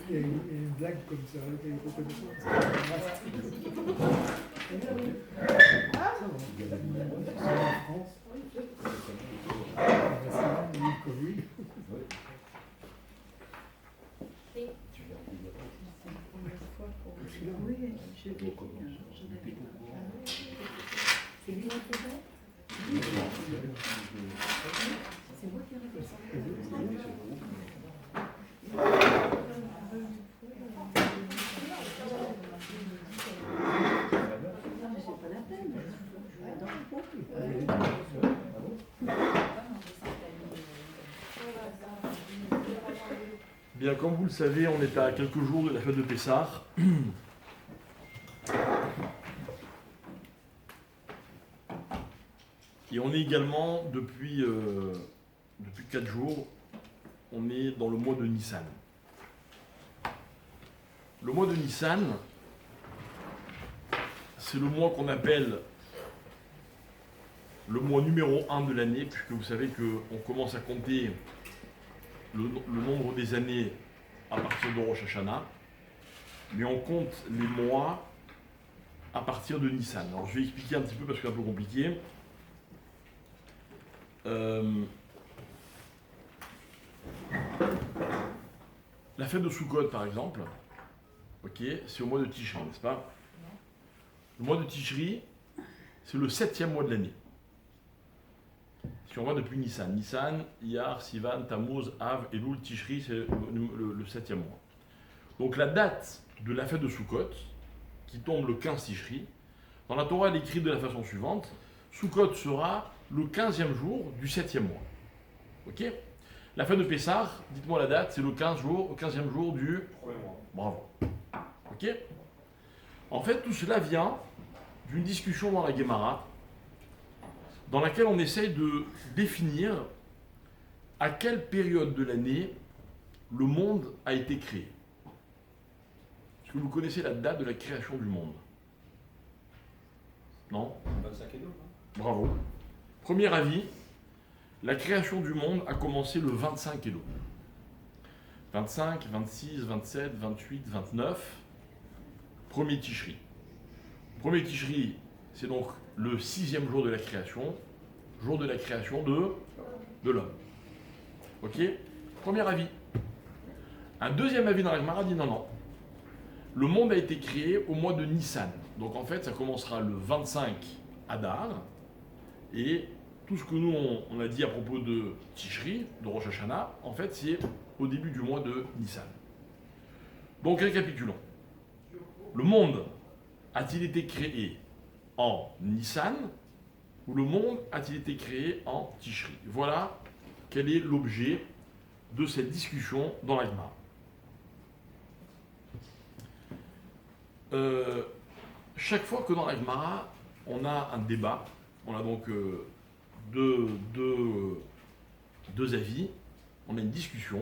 Il y a une blague comme ça, il faut connaître. En France, récemment, il y a eu le Covid. C'est lui qui a fait ça? C'est moi qui ai fait ça. C'est pas la peine. Bien, comme vous le savez, on est à quelques jours de la fête de Pessah. Et on est également, depuis 4 jours, on est dans le mois de Nissan. Le mois de Nissan, c'est le mois qu'on appelle le mois numéro 1 de l'année, puisque vous savez qu'on commence à compter le nombre des années à partir de Rosh Hashanah, mais on compte les mois à partir de Nissan. Alors je vais expliquer un petit peu parce que c'est un peu compliqué. La fête de Sukkot, par exemple, okay, c'est au mois de Tishri, n'est-ce pas? Le mois de Tishri, c'est le 7e mois de l'année. Si on voit depuis Nissan, Nissan, Iyar, Sivan, Tammuz, Av, Elul, Tishri, c'est le 7e mois. Donc la date de la fête de Sukkot, qui tombe le 15 Tishri, dans la Torah, elle est écrite de la façon suivante: Sukkot sera le 15e jour du 7e mois. Ok? La fête de Pessah, dites-moi la date, c'est le 15e jour du... Bravo. Ok? En fait, tout cela vient d'une discussion dans la Gemara, dans laquelle on essaye de définir à quelle période de l'année le monde a été créé. Est-ce que vous connaissez la date de la création du monde? Non? 25 et 2, hein. Bravo. Premier avis, la création du monde a commencé le 25 Elul. 25, 26, 27, 28, 29, premier Tishri. Premier Tishri, c'est donc le 6e jour de la création de l'homme. Ok? Premier avis. Un deuxième avis dans la Gemara dit non. Le monde a été créé au mois de Nissan. Donc en fait, ça commencera le 25 Adar. Et tout ce que nous, on a dit à propos de Tishri, de Rosh Hashanah, en fait, c'est au début du mois de Nissan. Donc récapitulons. Le monde a-t-il été créé en Nissan ou le monde a-t-il été créé en Tishri? Voilà quel est l'objet de cette discussion dans la Gemara. Chaque fois que dans la Gemara, on a un débat, on a donc deux avis, on a une discussion,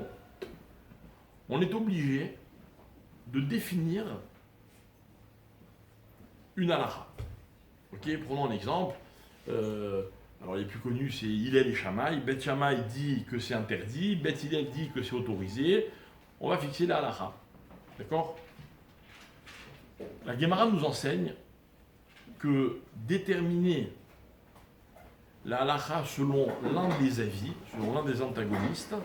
on est obligé de définir une halakha. Ok, prenons un exemple. Alors les plus connus, c'est Hillel et Shammai. Beth Shammai dit que c'est interdit, Beth Hillel dit que c'est autorisé. On va fixer la halakha. D'accord? La Gemara nous enseigne que déterminer la halakha selon l'un des avis, selon l'un des antagonistes,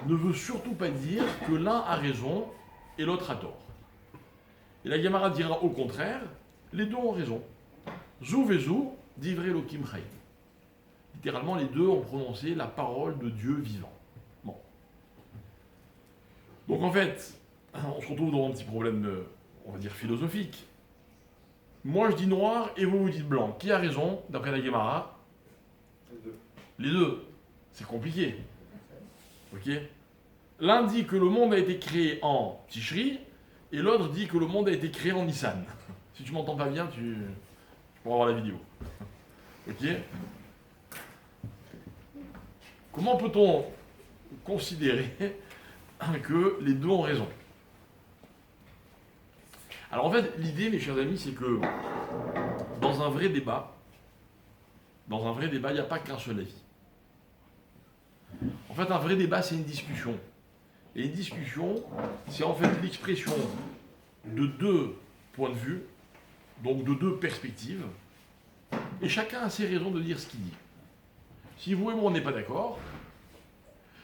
ne veut surtout pas dire que l'un a raison et l'autre a tort. Et la Gemara dira au contraire, les deux ont raison. Zou vezou, divrei Elokim chayim. Littéralement, les deux ont prononcé la parole de Dieu vivant. Bon. Donc en fait, on se retrouve dans un petit problème, on va dire, philosophique. Moi je dis noir et vous dites blanc. Qui a raison, d'après la Gemara? Les deux. Les deux. C'est compliqué. Ok? L'un dit que le monde a été créé en Tishri, et l'autre dit que le monde a été créé en Nissan. Si tu m'entends pas bien, tu pourras voir la vidéo. Ok? Comment peut-on considérer que les deux ont raison? Alors en fait, l'idée, mes chers amis, c'est que dans un vrai débat, il n'y a pas qu'un seul avis. En fait, un vrai débat, c'est une discussion. Et une discussion, c'est en fait l'expression de deux points de vue, donc de deux perspectives, et chacun a ses raisons de dire ce qu'il dit. Si vous et moi on n'est pas d'accord,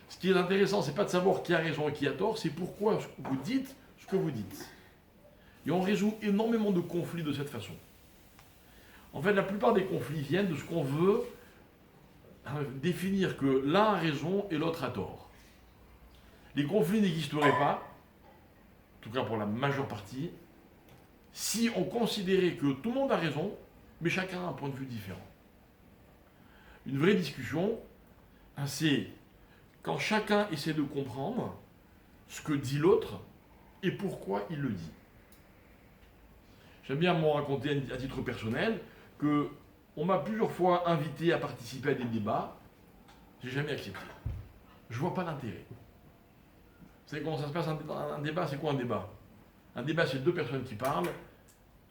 ce qui est intéressant, c'est pas de savoir qui a raison et qui a tort, c'est pourquoi vous dites ce que vous dites. Et on résout énormément de conflits de cette façon. En fait, la plupart des conflits viennent de ce qu'on veut définir que l'un a raison et l'autre a tort. Les conflits n'existeraient pas, en tout cas pour la majeure partie, si on considérait que tout le monde a raison, mais chacun a un point de vue différent. Une vraie discussion, c'est quand chacun essaie de comprendre ce que dit l'autre et pourquoi il le dit. J'aime bien me raconter à titre personnel qu'on m'a plusieurs fois invité à participer à des débats, j'ai jamais accepté. Je vois pas l'intérêt. Vous savez comment ça se passe un débat? C'est quoi un débat? Un débat, c'est deux personnes qui parlent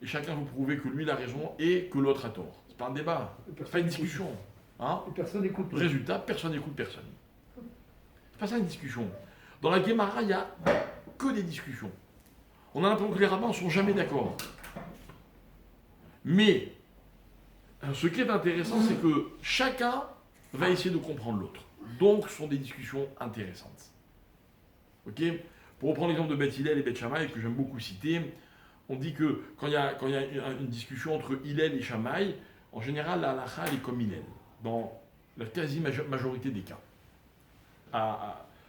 et chacun vous prouver que lui il a raison et que l'autre a tort. C'est pas un débat, c'est pas une discussion. Hein? Et personne n'écoute. Résultat, personne n'écoute personne. C'est pas ça une discussion. Dans la Guémara, il n'y a que des discussions. On a l'impression que les rabbins ne sont jamais d'accord. Mais ce qui est intéressant, c'est que chacun va essayer de comprendre l'autre. Donc, ce sont des discussions intéressantes. Ok? Pour reprendre l'exemple de Beth Hillel et Beth Shammai, que j'aime beaucoup citer, on dit que quand il y a une discussion entre Hillel et Shammai, en général, la halakha est comme Hillel, dans la quasi-majorité des cas.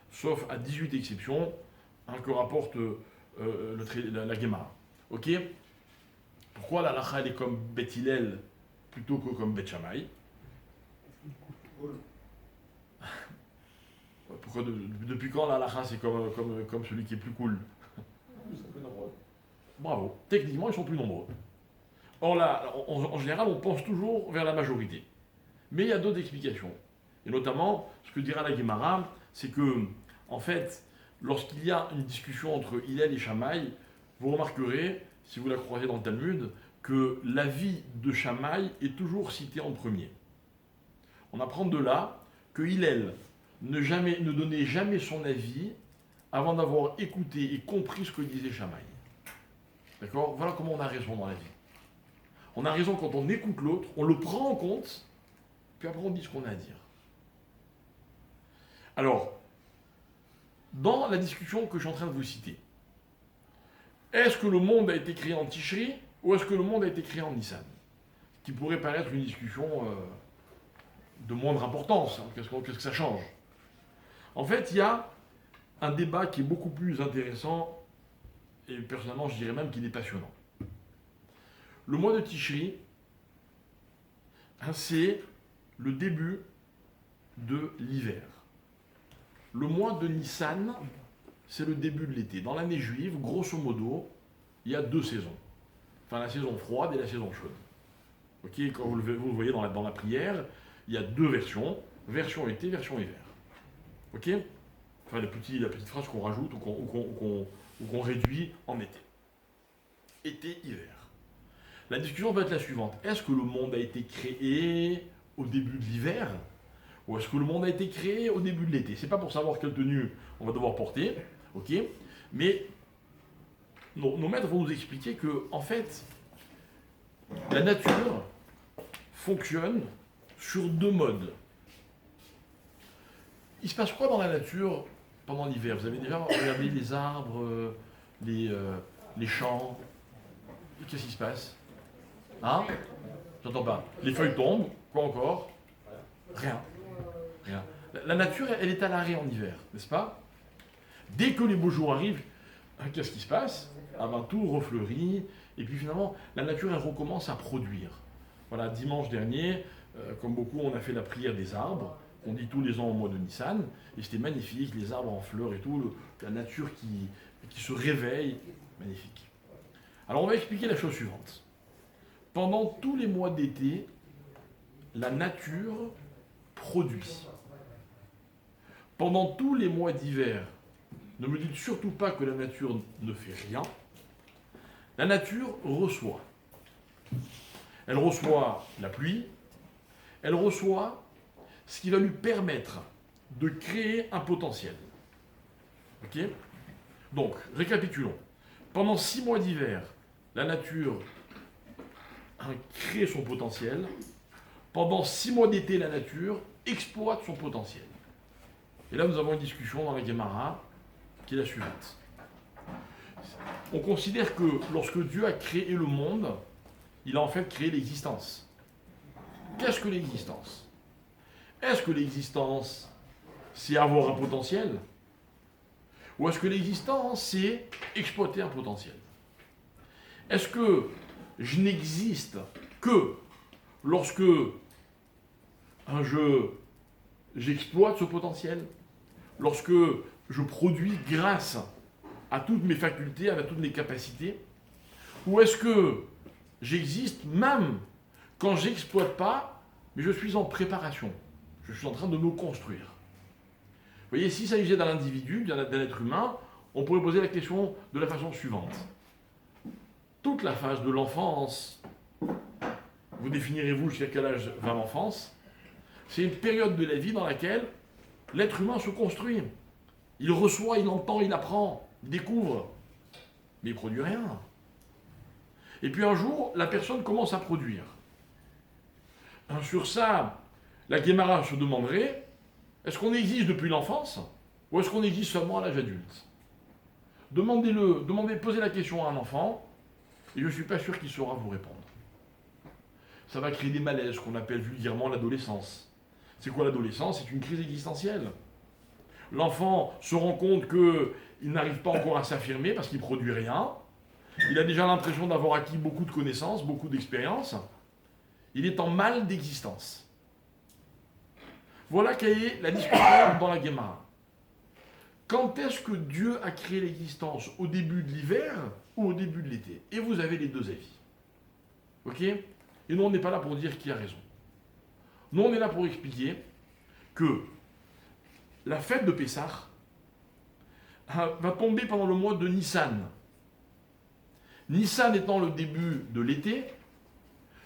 Sauf à 18 exceptions que rapporte la Guémara. Ok? Pourquoi la halakha est comme Beth Hillel plutôt que comme Beth Shammai? Pourquoi depuis quand la halakha c'est comme celui qui est plus cool? Bravo. Techniquement, ils sont plus nombreux. Or là, en général, on pense toujours vers la majorité. Mais il y a d'autres explications. Et notamment, ce que dira la Guémara, c'est que, en fait, lorsqu'il y a une discussion entre Hillel et Shammai, vous remarquerez, si vous la croisez dans le Talmud, que l'avis de Shammai est toujours cité en premier. On apprend de là que Hillel ne donnait jamais son avis avant d'avoir écouté et compris ce que disait Shammai. D'accord? Voilà comment on a raison dans la vie. On a raison quand on écoute l'autre, on le prend en compte, puis après on dit ce qu'on a à dire. Alors, dans la discussion que je suis en train de vous citer, est-ce que le monde a été créé en Tishri ou est-ce que le monde a été créé en Nissan? Ce qui pourrait paraître une discussion de moindre importance. Hein. Qu'est-ce que ça change? En fait, il y a un débat qui est beaucoup plus intéressant et personnellement, je dirais même qu'il est passionnant. Le mois de Tishri, c'est le début de l'hiver. Le mois de Nissan, c'est le début de l'été. Dans l'année juive, grosso modo, il y a deux saisons. Enfin, la saison froide et la saison chaude. Ok, quand vous le voyez dans la prière, il y a deux versions. Version été, version hiver. Ok? Enfin, la petite phrase qu'on rajoute ou qu'on réduit en été. Été, hiver. La discussion va être la suivante. Est-ce que le monde a été créé au début de l'hiver? Ou est-ce que le monde a été créé au début de l'été? C'est pas pour savoir quelle tenue on va devoir porter, ok? Mais nos maîtres vont nous expliquer que, en fait, la nature fonctionne sur deux modes. Il se passe quoi dans la nature pendant l'hiver? Vous avez déjà regardé les arbres, les champs? Qu'est-ce qui se passe? Hein? J'entends pas. Les feuilles tombent. Quoi encore? Rien. Rien. La nature, elle est à l'arrêt en hiver, n'est-ce pas? Dès que les beaux jours arrivent, qu'est-ce qui se passe? Ah ben, tout refleurit, et puis finalement, la nature, elle recommence à produire. Voilà, dimanche dernier, comme beaucoup, on a fait la prière des arbres, qu'on dit tous les ans au mois de Nissan, et c'était magnifique, les arbres en fleurs et tout, la nature qui se réveille, magnifique. Alors on va expliquer la chose suivante. Pendant tous les mois d'été, la nature produit. Pendant tous les mois d'hiver, ne me dites surtout pas que la nature ne fait rien. La nature reçoit. Elle reçoit la pluie, elle reçoit ce qui va lui permettre de créer un potentiel. Ok? Ok? Donc, récapitulons. Pendant 6 mois d'hiver, la nature crée son potentiel. Pendant 6 mois d'été, la nature exploite son potentiel. Et là, nous avons une discussion dans la Gemara qui est la suivante. On considère que lorsque Dieu a créé le monde, il a en fait créé l'existence. Qu'est-ce que l'existence? Est-ce que l'existence, c'est avoir un potentiel? Ou est-ce que l'existence, c'est exploiter un potentiel? Est-ce que je n'existe que lorsque j'exploite ce potentiel? Lorsque je produis grâce à toutes mes facultés, à toutes mes capacités? Ou est-ce que j'existe même quand je n'exploite pas, mais je suis en préparation? Je suis en train de me construire. Vous voyez, s'il s'agissait d'un individu, d'un être humain, on pourrait poser la question de la façon suivante. Toute la phase de l'enfance, vous définirez-vous jusqu'à quel âge va l'enfance? C'est une période de la vie dans laquelle l'être humain se construit. Il reçoit, il entend, il apprend, il découvre, mais il ne produit rien. Et puis un jour, la personne commence à produire. Sur ça, la Guémara se demanderait, est-ce qu'on existe depuis l'enfance ou est-ce qu'on existe seulement à l'âge adulte? Posez la question à un enfant, et je ne suis pas sûr qu'il saura vous répondre. Ça va créer des malaises qu'on appelle vulgairement l'adolescence. C'est quoi l'adolescence? C'est une crise existentielle. L'enfant se rend compte qu'il n'arrive pas encore à s'affirmer parce qu'il ne produit rien. Il a déjà l'impression d'avoir acquis beaucoup de connaissances, beaucoup d'expérience. Il est en mal d'existence. Voilà quelle est la discussion dans la Guémara. Quand est-ce que Dieu a créé l'existence? Au début de l'hiver ou au début de l'été? Et vous avez les deux avis. Ok? Et nous, on n'est pas là pour dire qui a raison. Nous, on est là pour expliquer que la fête de Pessah va tomber pendant le mois de Nissan. Nissan étant le début de l'été,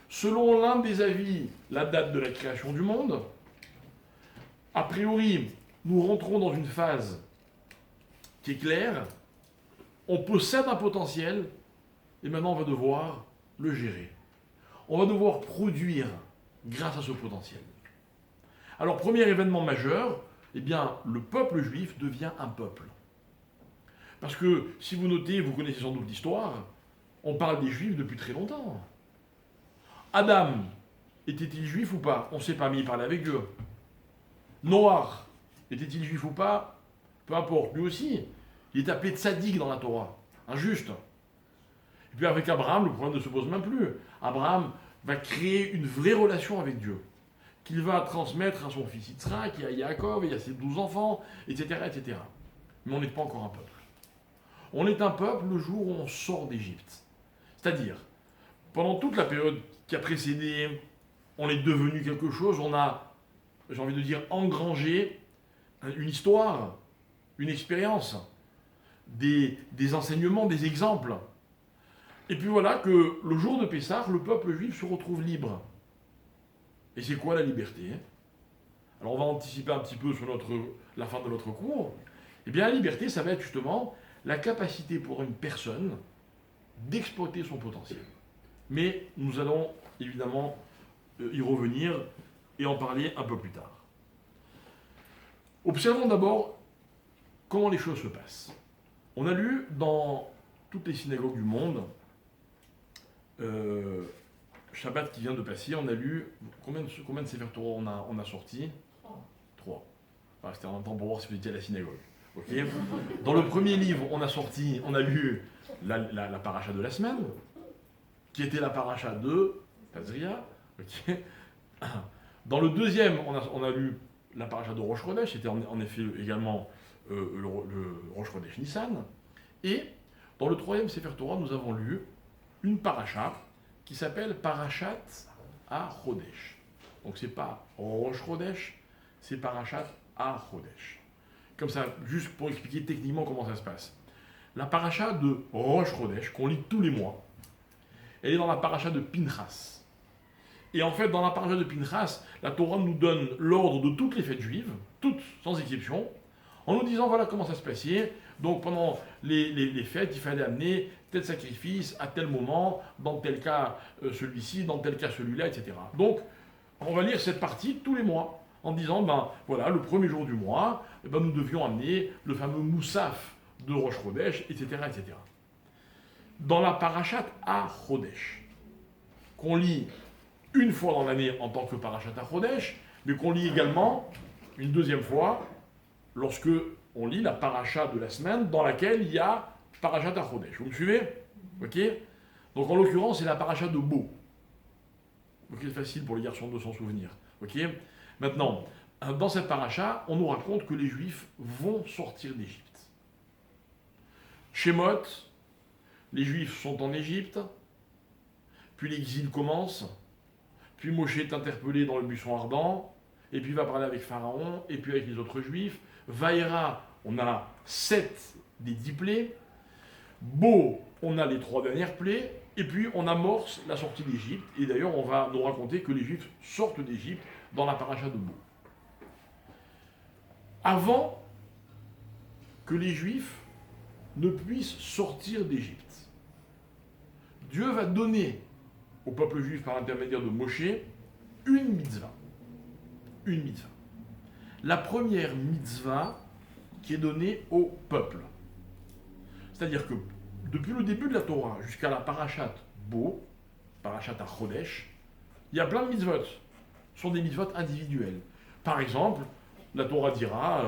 selon l'un des avis, la date de la création du monde. A priori, nous rentrons dans une phase qui est claire. On possède un potentiel et maintenant on va devoir le gérer. On va devoir produire grâce à ce potentiel. Alors, premier événement majeur, eh bien, le peuple juif devient un peuple. Parce que, si vous notez, vous connaissez sans doute l'histoire, on parle des juifs depuis très longtemps. Adam, était-il juif ou pas? On ne sait pas, mais il parlait avec Dieu. Noach, était-il juif ou pas? Peu importe, lui aussi. Il est appelé tzaddik dans la Torah, injuste. Et puis avec Abraham, le problème ne se pose même plus. Abraham va créer une vraie relation avec Dieu, qu'il va transmettre à son fils Yitzhak, et à Yaakov, et à ses 12 enfants, etc., etc. Mais on n'est pas encore un peuple. On est un peuple le jour où on sort d'Égypte. C'est-à-dire, pendant toute la période qui a précédé, on est devenu quelque chose, on a, j'ai envie de dire, engrangé une histoire, une expérience, des enseignements, des exemples. Et puis voilà que le jour de Pessah, le peuple juif se retrouve libre. Et c'est quoi la liberté? Alors on va anticiper un petit peu sur la fin de notre cours. Eh bien la liberté, ça va être justement la capacité pour une personne d'exploiter son potentiel. Mais nous allons évidemment y revenir et en parler un peu plus tard. Observons d'abord comment les choses se passent. On a lu dans toutes les synagogues du monde, Shabbat qui vient de passer, on a lu, combien de Sefer Torah on a sorti? 3. Enfin, c'était en même temps pour voir si vous étiez à la synagogue. Okay. Dans le premier livre, on a lu la paracha de la semaine, qui était la paracha de Tazria. Okay. Dans le deuxième, on a lu la paracha de Rosh Chodesh, c'était en effet également le Rosh Chodesh Nissan. Et dans le troisième Sefer Torah, nous avons lu une paracha qui s'appelle Parashat HaChodesh. Donc c'est pas Rosh Chodesh, c'est Parashat HaChodesh. Comme ça, juste pour expliquer techniquement comment ça se passe. La paracha de Rosh Chodesh, qu'on lit tous les mois, elle est dans la paracha de Pinchas. Et en fait, dans la paracha de Pinchas, la Torah nous donne l'ordre de toutes les fêtes juives, toutes, sans exception, en nous disant voilà comment ça se passait. Donc pendant les fêtes, il fallait amener tel sacrifice à tel moment, dans tel cas celui-ci, dans tel cas celui-là, etc. Donc on va lire cette partie tous les mois en disant ben voilà, le premier jour du mois, eh ben, nous devions amener le fameux Moussaf de Rosh Chodesh, etc., etc. Dans la parachat à Chodesh, qu'on lit une fois dans l'année en tant que parachat à Chodesh, mais qu'on lit également une deuxième fois lorsque on lit la paracha de la semaine dans laquelle il y a parachat à Chodesh. Vous me suivez? Ok? Donc en l'occurrence, c'est la paracha de Bo. Ok, c'est facile pour les garçons de s'en souvenir. Ok? Maintenant, dans cette paracha, on nous raconte que les Juifs vont sortir d'Égypte. Shemot, les Juifs sont en Égypte, puis l'exil commence, puis Moshe est interpellé dans le buisson ardent, et puis il va parler avec Pharaon, et puis avec les autres Juifs. Vaïra, on a 7 des 10 plaies. Bo, on a les 3 dernières plaies. Et puis on amorce la sortie d'Égypte. Et d'ailleurs, on va nous raconter que les Juifs sortent d'Égypte dans la paracha de Bo. Avant que les Juifs ne puissent sortir d'Égypte, Dieu va donner au peuple juif par l'intermédiaire de Moshe une mitzvah. Une mitzvah. La première mitzvah qui est donnée au peuple. C'est-à-dire que depuis le début de la Torah jusqu'à la parachat Bo, parachat à Chodesh, il y a plein de mitzvot. Ce sont des mitzvot individuels. Par exemple, la Torah dira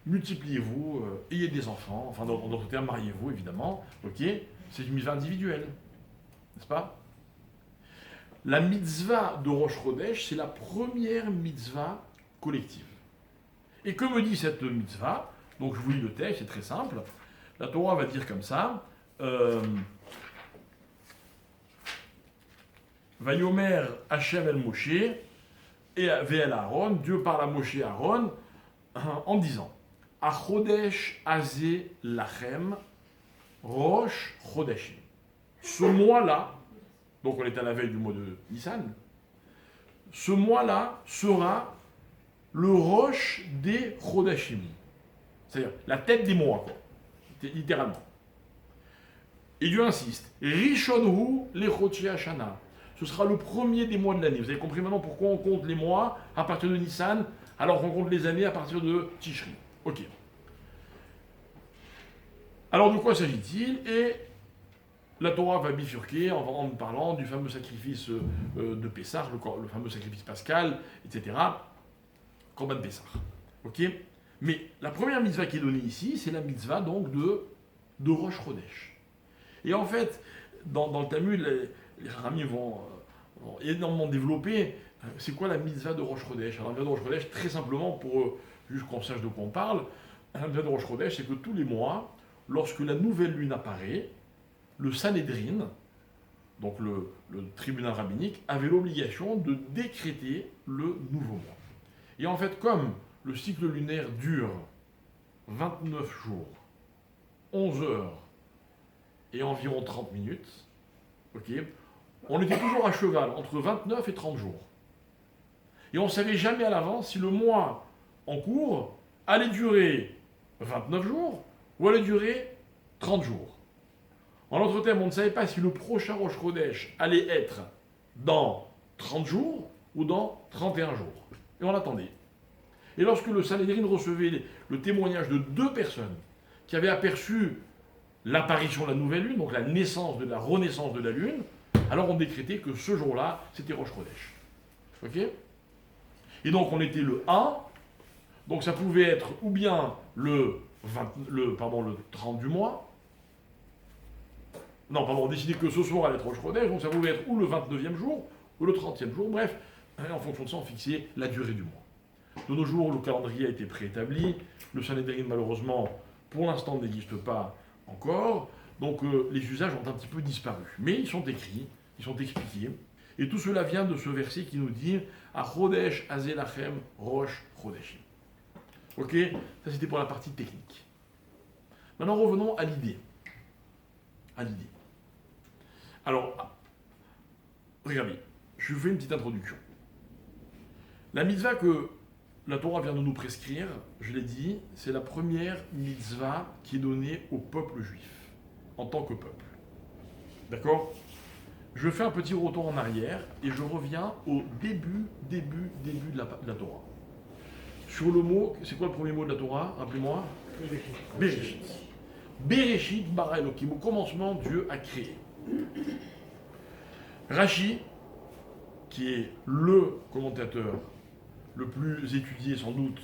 multipliez-vous, ayez des enfants, enfin dans d'autres termes, mariez-vous évidemment, ok? C'est une mitzvah individuelle, n'est-ce pas? La mitzvah de Rosh Chodesh, c'est la première mitzvah collective. Et que me dit cette mitzvah? Donc je vous lis le texte, c'est très simple. La Torah va dire comme ça, Vayomer Hashem el Moshe et Ve'el Aaron, Dieu parle à Moshe et Aaron en disant Achodesh Azeh Lachem Rosh Chodeshim. Ce mois-là, donc on est à la veille du mois de Nissan, ce mois-là sera le Rosh des Chodeshim. C'est-à-dire la tête des mois, quoi. Littéralement. Et Dieu insiste. Rishonhu lechochi Hashana. Ce sera le premier des mois de l'année. Vous avez compris maintenant pourquoi on compte les mois à partir de Nissan, alors qu'on compte les années à partir de Tishri. Ok. Alors de quoi s'agit-il? Et la Torah va bifurquer en parlant du fameux sacrifice de Pessah, le fameux sacrifice pascal, etc. Korban Pessah. Ok? Mais la première mitzvah qui est donnée ici, c'est la mitzvah donc de Rosh Chodesh. Et en fait, dans le Talmud, les Rami vont énormément développer c'est quoi la mitzvah de Rosh Chodesh. Alors la mitzvah de Rosh Chodesh, très simplement, pour juste qu'on sache de quoi on parle, la mitzvah de Rosh Chodesh, c'est que tous les mois, lorsque la nouvelle lune apparaît, le Sanhédrin, donc le tribunal rabbinique, avait l'obligation de décréter le nouveau mois. Et en fait, comme le cycle lunaire dure 29 jours, 11 heures et environ 30 minutes, okay, on était toujours à cheval entre 29 et 30 jours. Et on ne savait jamais à l'avance si le mois en cours allait durer 29 jours ou allait durer 30 jours. En d'autres termes, on ne savait pas si le prochain Rosh Chodesh allait être dans 30 jours ou dans 31 jours. Et on l'attendait. Et lorsque le Sanhédrin recevait le témoignage de 2 personnes qui avaient aperçu l'apparition de la nouvelle lune, donc la renaissance de la lune, alors on décrétait que ce jour-là, c'était Rosh Chodesh. Ok? Et donc on était le 1, donc ça pouvait être ou bien le 30 du mois, on décidait que ce soir allait être Rosh Chodesh, donc ça pouvait être ou le 29e jour, ou le 30e jour, bref, en fonction de ça, on fixait la durée du mois. De nos jours, le calendrier a été préétabli, le Sanhédrin, malheureusement, pour l'instant, n'existe pas encore, donc les usages ont un petit peu disparu. Mais ils sont écrits, ils sont expliqués, et tout cela vient de ce verset qui nous dit « A Chodesh Azeh Lachem Rosh Chodeshim ». Ok, ça c'était pour la partie technique. Maintenant revenons à l'idée. Alors, regardez, je vous fais une petite introduction. La mitzvah que la Torah vient de nous prescrire, je l'ai dit, c'est la première mitzvah qui est donnée au peuple juif, en tant que peuple. D'accord? Je fais un petit retour en arrière et je reviens au début de la Torah. Sur le mot, c'est quoi le premier mot de la Torah? Rappelez-moi. Bereshit. Bereshit bara Elokim. Au commencement, Dieu a créé. Rashi, qui est le commentateur le plus étudié sans doute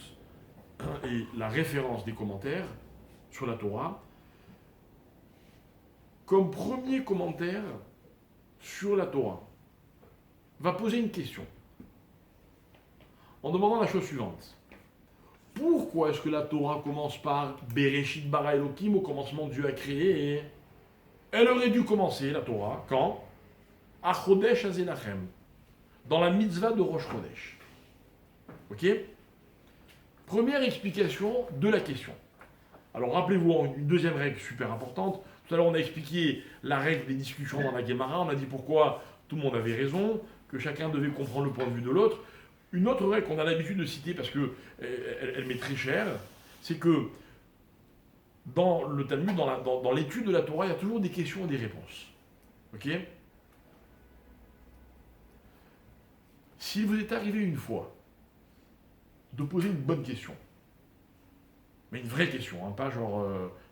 et la référence des commentaires sur la Torah, comme premier commentaire sur la Torah, va poser une question en demandant la chose suivante. Pourquoi est-ce que la Torah commence par Bereshit bara Elokim, au commencement Dieu a créé, et elle aurait dû commencer, la Torah, quand? À Chodesh Hazelachem, dans la mitzvah de Rosh Chodesh. Ok? Première explication de la question. Alors rappelez-vous une deuxième règle super importante. Tout à l'heure on a expliqué la règle des discussions dans la Gemara, on a dit pourquoi tout le monde avait raison, que chacun devait comprendre le point de vue de l'autre. Une autre règle qu'on a l'habitude de citer parce qu'elle m'est très chère, c'est que dans le Talmud, dans l'étude de la Torah, il y a toujours des questions et des réponses. Ok? S'il vous est arrivé une fois de poser une bonne question, mais une vraie question, hein, pas genre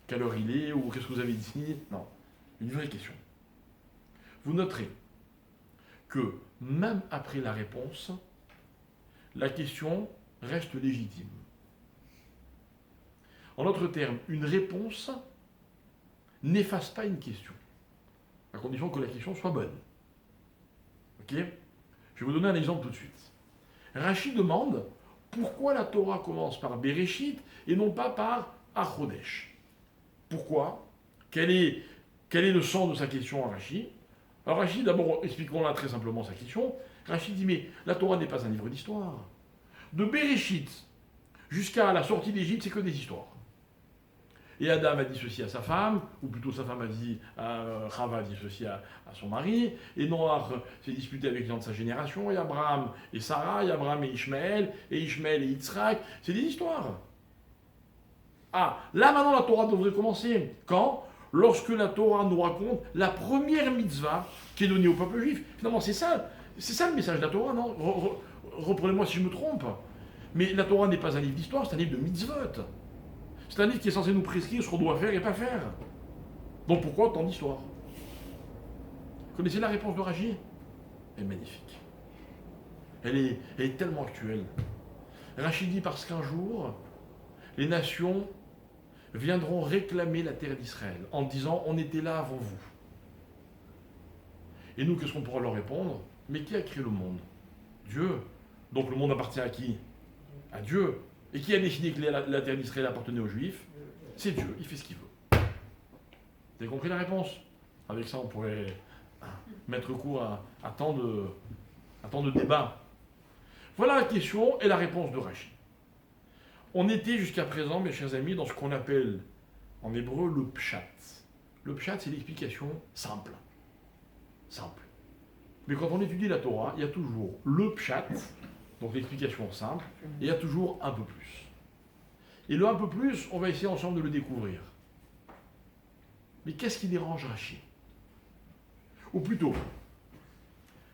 quelle heure il est ou qu'est-ce que vous avez dit, non, une vraie question. Vous noterez que même après la réponse, la question reste légitime. En d'autres termes, une réponse n'efface pas une question, à condition que la question soit bonne. Ok? Je vais vous donner un exemple tout de suite. Rashi demande pourquoi la Torah commence par Bereshit et non pas par Achodesh. Pourquoi? Quel est le sens de sa question à Rashi? Alors Rashi, d'abord, expliquons-la très simplement sa question. Rashi dit, mais la Torah n'est pas un livre d'histoire. De Bereshit jusqu'à la sortie d'Égypte, c'est que des histoires. Et Adam a dit ceci à sa femme, ou plutôt sa femme a dit, Chava a dit ceci à son mari, et Noach s'est disputé avec les gens de sa génération, et Abraham et Sarah, et Abraham et Ishmaël et Yitzhak, c'est des histoires. Ah, là maintenant la Torah devrait commencer. Quand? Lorsque la Torah nous raconte la première mitzvah qui est donnée au peuple juif. Finalement, c'est ça le message de la Torah, non? Reprenez-moi si je me trompe. Mais la Torah n'est pas un livre d'histoire, c'est un livre de mitzvot. C'est un livre qui est censé nous prescrire ce qu'on doit faire et pas faire. Donc pourquoi autant d'histoires? Vous connaissez la réponse de Rashi? Elle est magnifique. Elle est tellement actuelle. Rashi dit parce qu'un jour, les nations viendront réclamer la terre d'Israël en disant on était là avant vous. Et nous, qu'est-ce qu'on pourra leur répondre? Mais qui a créé le monde? Dieu. Donc le monde appartient à qui? À Dieu. Et qui a décidé que la terre d'Israël appartenait aux Juifs? C'est Dieu, il fait ce qu'il veut. Vous avez compris la réponse? Avec ça, on pourrait mettre court à tant de débats. Voilà la question et la réponse de Rashi. On était jusqu'à présent, mes chers amis, dans ce qu'on appelle en hébreu le pshat. Le pshat, c'est l'explication simple. Simple. Mais quand on étudie la Torah, il y a toujours le pshat, donc l'explication simple, et il y a toujours un peu plus. Et le un peu plus, on va essayer ensemble de le découvrir. Mais qu'est-ce qui dérange Rashi? Ou plutôt,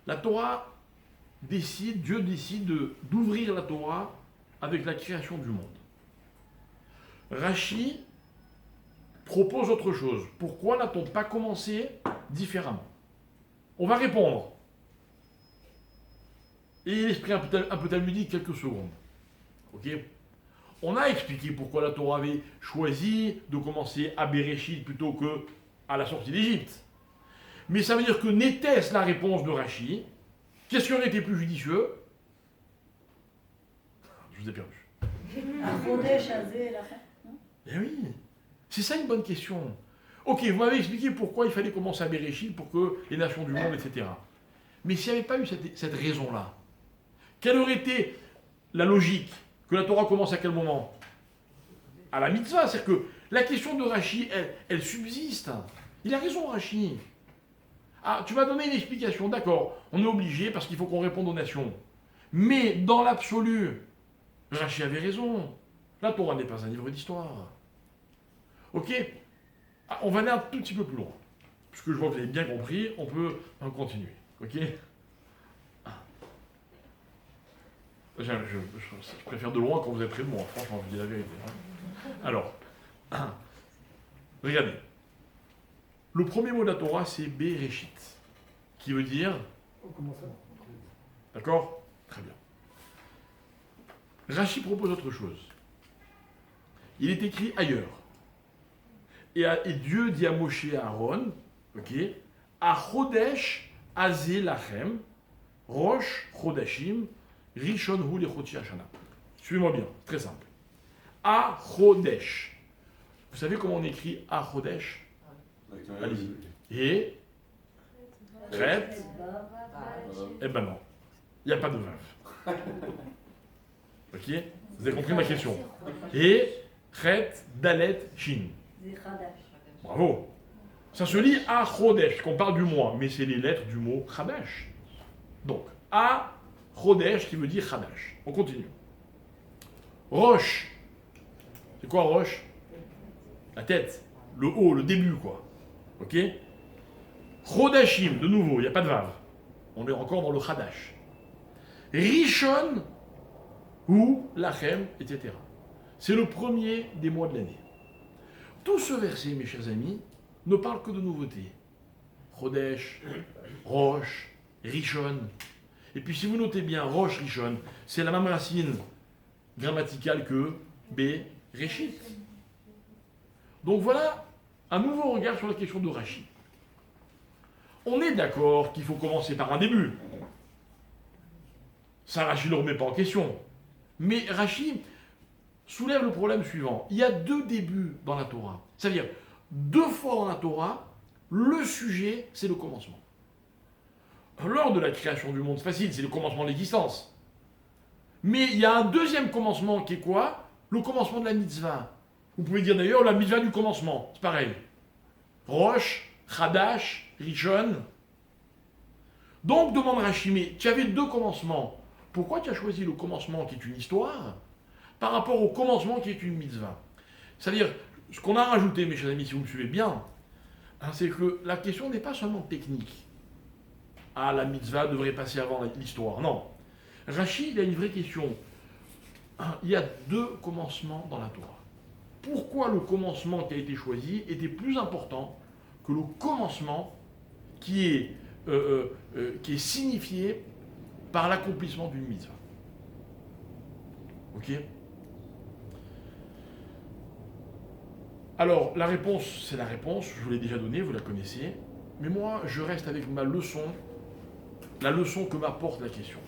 la Torah Dieu décide d'ouvrir la Torah avec la création du monde. Rashi propose autre chose. Pourquoi n'a-t-on pas commencé différemment? On va répondre. Et l'esprit un peu talmudique, quelques secondes. Ok? On a expliqué pourquoi la Torah avait choisi de commencer à Bereshit plutôt que à la sortie d'Égypte. Mais ça veut dire que n'était-ce la réponse de Rashi? Qu'est-ce qui aurait été plus judicieux? Je vous ai perdu. Eh oui, c'est ça une bonne question. Ok, vous m'avez expliqué pourquoi il fallait commencer à Bereshit pour que les nations du monde, etc. Mais s'il n'y avait pas eu cette raison-là, quelle aurait été la logique? Que la Torah commence à quel moment? À la mitzvah. C'est-à-dire que la question de Rashi, elle subsiste. Il a raison, Rashi. Ah, tu m'as donné une explication, d'accord. On est obligé parce qu'il faut qu'on réponde aux nations. Mais dans l'absolu, Rachi avait raison. La Torah n'est pas un livre d'histoire. Ok? Ah, on va aller un tout petit peu plus loin. Puisque je vois que vous avez bien compris, on peut en continuer. Ok? Ah. Je préfère de loin quand vous êtes près de moi, franchement, je vous dis la vérité. Hein. Alors, regardez. Le premier mot de la Torah, c'est Bereshit, qui veut dire... Oh, comment ça? D'accord? Très bien. Rachi propose autre chose. Il est écrit ailleurs. Et Dieu dit à Moshe et à Aaron, ok, à Chodesh Azé Lachem, Rosh Chodashim, Rishon Hu Lechotchi Hashana. Suivez-moi bien, très simple. À Chodesh. Vous savez comment on écrit à Chodesh? Allez-y. Et Chet. Eh ben non, il n'y a pas de veuve. Ok? Vous avez compris ma question. Et Chet, Dalet, Shin. Bravo. Ça se lit à Chodesh, qu'on parle du mois, mais c'est les lettres du mot Chadash. Donc, à Chodesh qui veut dire Chadash. On continue. Rosh. C'est quoi Rosh? La tête, le haut, le début, quoi. Ok? Chodashim, de nouveau, il n'y a pas de vave. On est encore dans le Chadash. Rishon ou Lachem, etc. C'est le premier des mois de l'année. Tout ce verset, mes chers amis, ne parle que de nouveautés. Chodesh, Rosh, Rishon. Et puis si vous notez bien, Rosh, Rishon, c'est la même racine grammaticale que Bereshit. Donc voilà un nouveau regard sur la question de Rachi. On est d'accord qu'il faut commencer par un début. Ça, Rachi ne le remet pas en question. Mais Rachi soulève le problème suivant. Il y a deux débuts dans la Torah. C'est-à-dire, deux fois dans la Torah, le sujet, c'est le commencement. Lors de la création du monde, c'est facile, c'est le commencement de l'existence. Mais il y a un deuxième commencement qui est quoi? Le commencement de la mitzvah. Vous pouvez dire d'ailleurs la mitzvah du commencement, c'est pareil. Rosh, Chadash, Rishon. Donc, demande Rachi, mais tu avais deux commencements. Pourquoi tu as choisi le commencement qui est une histoire par rapport au commencement qui est une mitzvah? C'est-à-dire, ce qu'on a rajouté, mes chers amis, si vous me suivez bien, hein, c'est que la question n'est pas seulement technique. Ah, la mitzvah devrait passer avant l'histoire. Non. Rachi, il a une vraie question. Hein, il y a deux commencements dans la Torah. Pourquoi le commencement qui a été choisi était plus important que le commencement qui est signifié par l'accomplissement d'une mitzvah? Ok? Alors, la réponse, c'est la réponse, je vous l'ai déjà donnée, vous la connaissez, mais moi, je reste avec ma leçon, la leçon que m'apporte la question.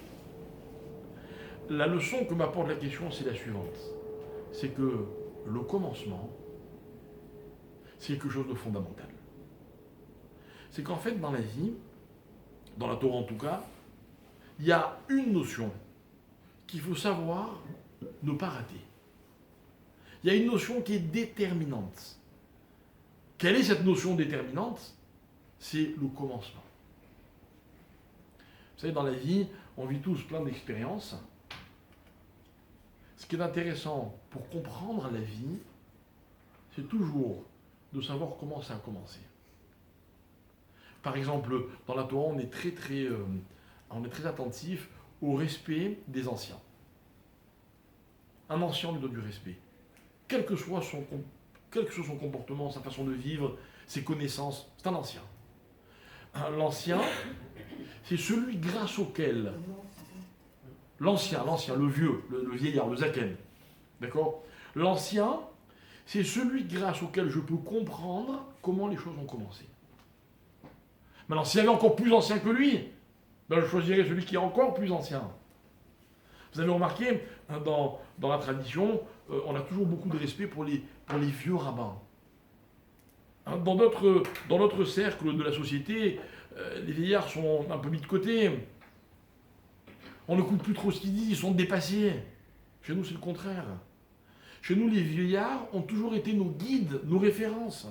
La leçon que m'apporte la question, c'est la suivante. C'est que le commencement, c'est quelque chose de fondamental. C'est qu'en fait, dans la vie, dans la Torah en tout cas, il y a une notion qu'il faut savoir ne pas rater. Il y a une notion qui est déterminante. Quelle est cette notion déterminante? C'est le commencement. Vous savez, dans la vie, on vit tous plein d'expériences. Ce qui est intéressant pour comprendre la vie, c'est toujours de savoir comment ça a commencé. Par exemple, dans la Torah, on est très attentif au respect des anciens. Un ancien lui donne du respect. Quel que soit son comportement, sa façon de vivre, ses connaissances, c'est un ancien. L'ancien, c'est celui grâce auquel... L'ancien, le vieux, le vieillard, le zaken. D'accord? L'ancien, c'est celui grâce auquel je peux comprendre comment les choses ont commencé. Maintenant, s'il y avait encore plus ancien que lui, ben je choisirais celui qui est encore plus ancien. Vous avez remarqué, dans la tradition, on a toujours beaucoup de respect pour les vieux rabbins. Dans notre cercle de la société, les vieillards sont un peu mis de côté. On n'écoute plus trop ce qu'ils disent, ils sont dépassés. Chez nous, c'est le contraire. Chez nous, les vieillards ont toujours été nos guides, nos références.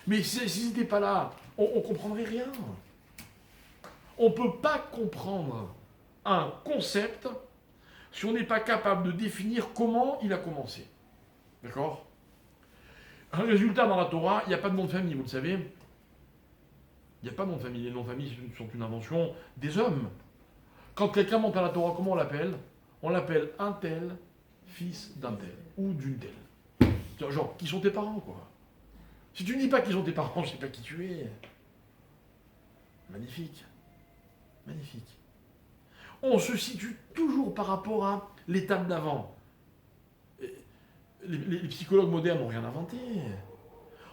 Mais s'ils n'étaient pas là, on ne comprendrait rien. On ne peut pas comprendre un concept si on n'est pas capable de définir comment il a commencé. D'accord? Un résultat dans la Torah, il n'y a pas de nom de famille, vous le savez. Il n'y a pas de nom de famille. Les noms de famille sont une invention des hommes. Quand quelqu'un monte à la Torah, comment on l'appelle? On l'appelle un tel, fils d'un tel, ou d'une telle. Genre, qui sont tes parents, quoi. Si tu ne dis pas qui sont tes parents, je ne sais pas qui tu es. Magnifique. Magnifique. On se situe toujours par rapport à l'étape d'avant. Les psychologues modernes n'ont rien inventé.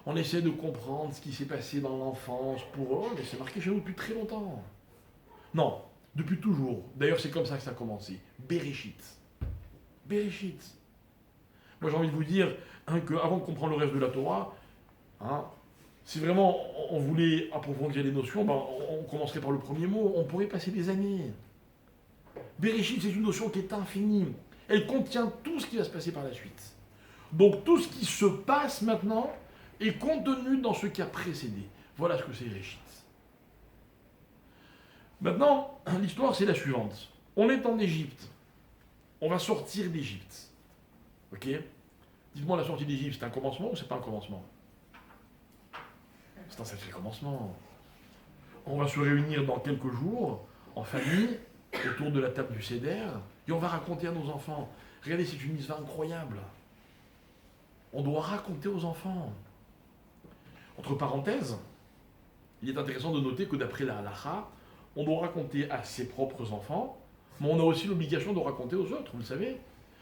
On essaie de comprendre ce qui s'est passé dans l'enfance pour eux, mais c'est marqué chez nous depuis très longtemps. Non, depuis toujours. D'ailleurs, c'est comme ça que ça a commencé. Bereshit. Bereshit. Moi, j'ai envie de vous dire qu'avant de comprendre le reste de la Torah, si vraiment on voulait approfondir les notions, on commencerait par le premier mot. On pourrait passer des années. Bereshit, c'est une notion qui est infinie. Elle contient tout ce qui va se passer par la suite. Donc, tout ce qui se passe maintenant est contenu dans ce qui a précédé. Voilà ce que c'est Bereshit. Maintenant, l'histoire, c'est la suivante. On est en Égypte. On va sortir d'Égypte. Ok? Dites-moi, la sortie d'Égypte, c'est un commencement ou c'est pas un commencement? C'est un sacré commencement. On va se réunir dans quelques jours, en famille, autour de la table du Seder, et on va raconter à nos enfants. Regardez, c'est une mitzvah incroyable. On doit raconter aux enfants. Entre parenthèses, il est intéressant de noter que d'après la halakha, on doit raconter à ses propres enfants, mais on a aussi l'obligation de raconter aux autres, vous le savez.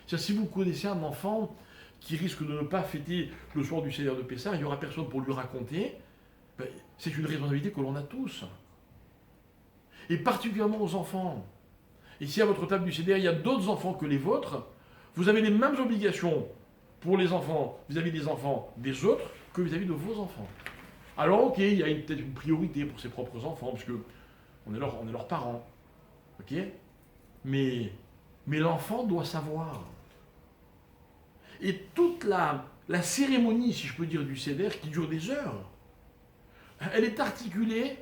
C'est-à-dire, si vous connaissez un enfant qui risque de ne pas fêter le soir du Seder de Pessah, il n'y aura personne pour lui raconter, c'est une responsabilité que l'on a tous. Et particulièrement aux enfants. Et si à votre table du Seder, il y a d'autres enfants que les vôtres, vous avez les mêmes obligations pour les enfants, vis-à-vis des enfants des autres, que vis-à-vis de vos enfants. Alors ok, il y a peut-être une priorité pour ses propres enfants, parce que on est leurs parents. Ok? Mais l'enfant doit savoir. Et toute la cérémonie, si je peux dire, du Seder, qui dure des heures, elle est articulée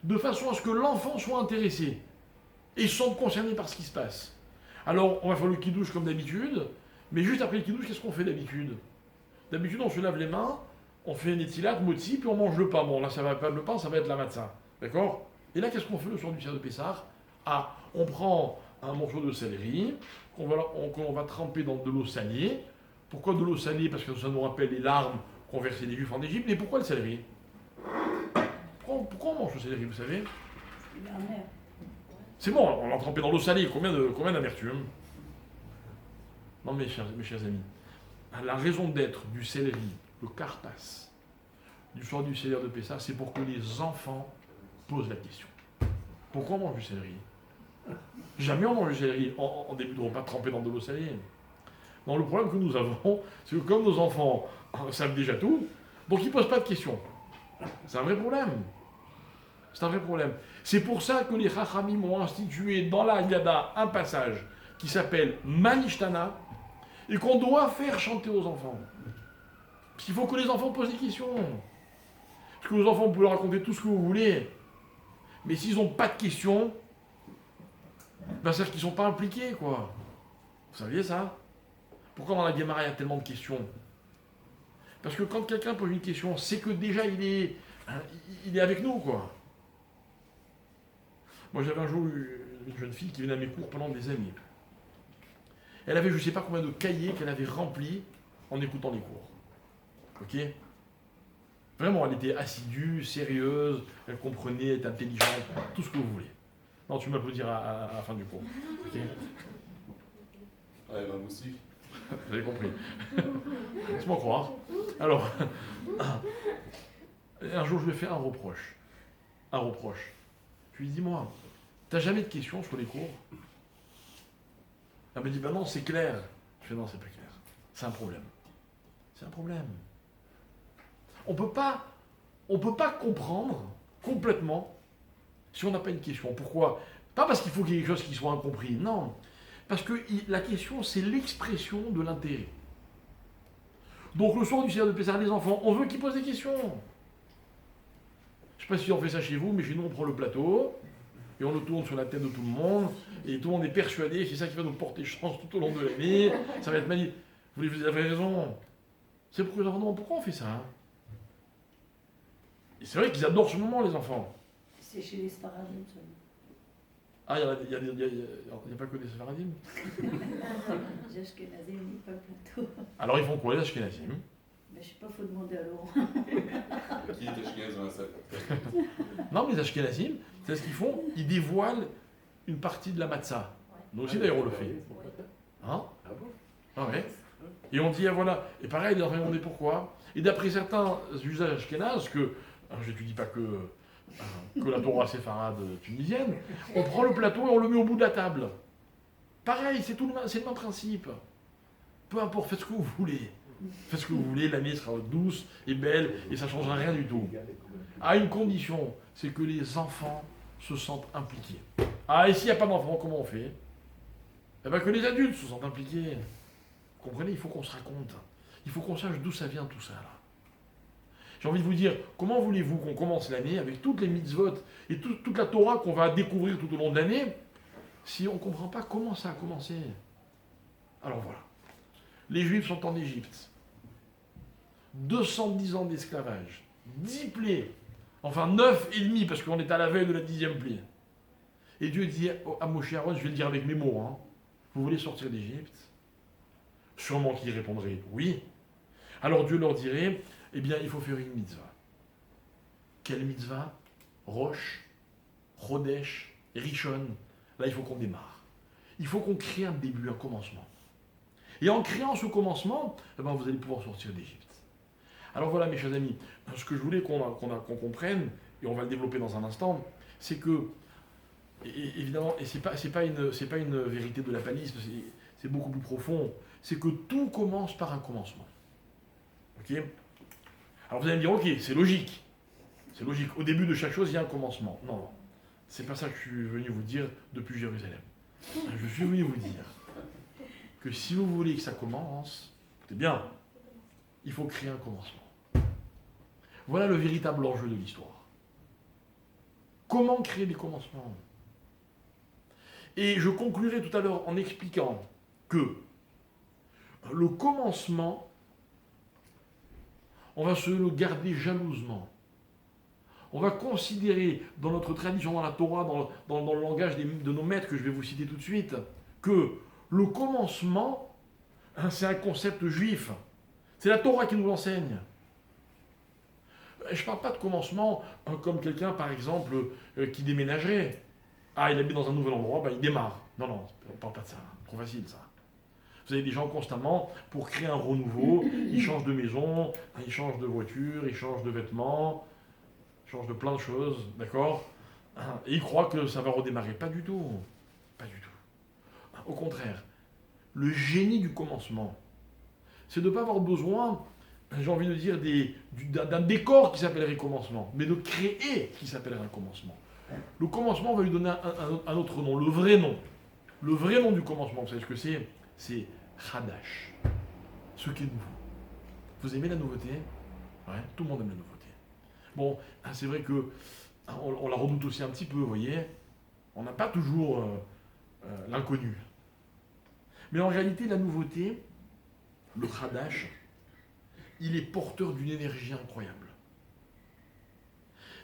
de façon à ce que l'enfant soit intéressé et sente concerné par ce qui se passe. Alors, on va faire le kidouche comme d'habitude, mais juste après le kidouche, qu'est-ce qu'on fait d'habitude? D'habitude, on se lave les mains, on fait un étilat, motzi, puis on mange le pain. Bon, là, ça va pas être le pain, ça va être la matzah. D'accord? Et là, qu'est-ce qu'on fait le soir du Seder de Pessah? On prend un morceau de céleri, qu'on va tremper dans de l'eau salée. Pourquoi de l'eau salée? Parce que ça nous rappelle les larmes qu'ont versées les Juifs en Égypte. Mais pourquoi le céleri? Pourquoi on mange le céleri, vous savez? C'est bon, on l'a trempé dans l'eau salée. Combien d'amertume? Non, mes chers amis, la raison d'être du céleri, le karpas, du soir du Seder de Pessah, c'est pour que les enfants posent la question. Pourquoi on mange du céleri? Jamais on mange du céleri en début de repas trempé dans de l'eau salée. Non, le problème que nous avons, c'est que comme nos enfants savent déjà tout, donc ils ne posent pas de questions. C'est un vrai problème. C'est un vrai problème. C'est pour ça que les Chachamim ont institué dans la Haggadah un passage qui s'appelle Manishtana et qu'on doit faire chanter aux enfants. Parce qu'il faut que les enfants posent des questions. Parce que les enfants, vous pouvez leur raconter tout ce que vous voulez. Mais s'ils n'ont pas de questions, c'est-à-dire qu'ils ne sont pas impliqués, quoi. Vous saviez ça? Pourquoi dans la Guémara il y a tellement de questions? Parce que quand quelqu'un pose une question, c'est que déjà il est avec nous, quoi. Moi j'avais un jour une jeune fille qui venait à mes cours pendant des années. Elle avait je ne sais pas combien de cahiers qu'elle avait remplis en écoutant les cours. Ok? Vraiment, elle était assidue, sérieuse, elle comprenait, elle était intelligente, tout ce que vous voulez. Non, tu m'applaudiras à la fin du cours. Ok? Ouais, moi aussi. Vous avez compris. Laisse-moi croire. Alors, un jour, je lui ai fait un reproche. Un reproche. Je lui ai dit, dis-moi, t'as jamais de questions sur les cours? Elle me dit, ben non, c'est clair. Je fais, non, c'est pas clair. C'est un problème. C'est un problème. On peut pas comprendre complètement si on n'a pas une question. Pourquoi? Pas parce qu'il faut qu'il y ait quelque chose qui soit incompris, non. Parce que la question, c'est l'expression de l'intérêt. Donc le soir du Seder de Pessah, les enfants, on veut qu'ils posent des questions. Je ne sais pas si on fait ça chez vous, mais chez nous, on prend le plateau, et et on le tourne sur la tête de tout le monde, et tout le monde est persuadé, c'est ça qui va nous porter chance tout au long de l'année, ça va être magnifique. Vous avez raison. C'est pour que les enfants demandent pourquoi on fait ça. Hein. Et c'est vrai qu'ils adorent ce moment, les enfants. C'est chez les Sfaradim, ça. Ah, il n'y a pas que des Sfaradim. Les Ashkenazim, ils pas le plateau. Alors ils font quoi, les Ashkenazim? Mais je sais pas, faut demander à Laurent. Qui est Ashkenaz dans la salle? Non, mais les Ashkenazim, c'est ce qu'ils font, ils dévoilent une partie de la matzah. Nous aussi, d'ailleurs, on le fait. Hein? Ah bon? Ah ouais. Et on dit, ah voilà. Et pareil, les enfants demandent pourquoi. Et d'après certains usages ashkénazes, je ne dis pas que la Torah séfarade tunisienne, on prend le plateau et on le met au bout de la table. Pareil, c'est le même principe. Peu importe, faites ce que vous voulez. Faites ce que vous voulez, l'année sera douce et belle et ça ne changera rien du tout. À une condition, c'est que les enfants se sentent impliqués. Ah, et s'il n'y a pas d'enfants, comment on fait? Eh bien que les adultes se sentent impliqués. Vous comprenez, il faut qu'on se raconte. Il faut qu'on sache d'où ça vient tout ça là. J'ai envie de vous dire, comment voulez-vous qu'on commence l'année avec toutes les mitzvot et toute la Torah qu'on va découvrir tout au long de l'année si on ne comprend pas comment ça a commencé? Alors voilà. Les Juifs sont en Égypte. 210 ans d'esclavage. 10 plaies. Enfin 9 et demi parce qu'on est à la veille de la 10e plaie. Et Dieu dit à Moshe Aaron, je vais le dire avec mes mots, hein, vous voulez sortir d'Égypte? Sûrement qu'ils répondraient oui. Alors Dieu leur dirait, eh bien il faut faire une mitzvah. Quelle mitzvah? Rosh, Chodesh, Rishon. Là il faut qu'on démarre. Il faut qu'on crée un début, un commencement. Et en créant ce commencement, eh ben, vous allez pouvoir sortir d'Égypte. Alors voilà mes chers amis, ce que je voulais qu'on comprenne, et on va le développer dans un instant, c'est que, évidemment, et c'est pas une vérité de la palisse, c'est beaucoup plus profond, c'est que tout commence par un commencement. Ok? Alors vous allez me dire, ok, c'est logique. C'est logique. Au début de chaque chose, il y a un commencement. Non, non. C'est pas ça que je suis venu vous dire depuis Jérusalem. Je suis venu vous dire que si vous voulez que ça commence, c'est bien, il faut créer un commencement. Voilà le véritable enjeu de l'histoire. Comment créer des commencements? Et je conclurai tout à l'heure en expliquant que le commencement, on va se le garder jalousement. On va considérer dans notre tradition, dans la Torah, dans le langage de nos maîtres que je vais vous citer tout de suite, que le commencement, c'est un concept juif. C'est la Torah qui nous l'enseigne. Je ne parle pas de commencement comme quelqu'un, par exemple, qui déménagerait. Ah, il habite dans un nouvel endroit, il démarre. Non, non, on ne parle pas de ça. Trop facile, ça. Vous avez des gens constamment, pour créer un renouveau, ils changent de maison, ils changent de voiture, ils changent de vêtements, ils changent de plein de choses, d'accord? Et ils croient que ça va redémarrer. Pas du tout. Pas du tout. Au contraire, le génie du commencement, c'est de ne pas avoir besoin, j'ai envie de dire, d'un décor qui s'appellerait commencement, mais de créer qui s'appellerait un commencement. Le commencement, on va lui donner un autre nom, le vrai nom. Le vrai nom du commencement, vous savez ce que c'est? C'est Chadash, ce qui est nouveau. Vous aimez la nouveauté? Ouais, tout le monde aime la nouveauté. Bon, c'est vrai que on la redoute aussi un petit peu, vous voyez. On n'a pas toujours l'inconnu. Mais en réalité, la nouveauté, le Chadash, il est porteur d'une énergie incroyable.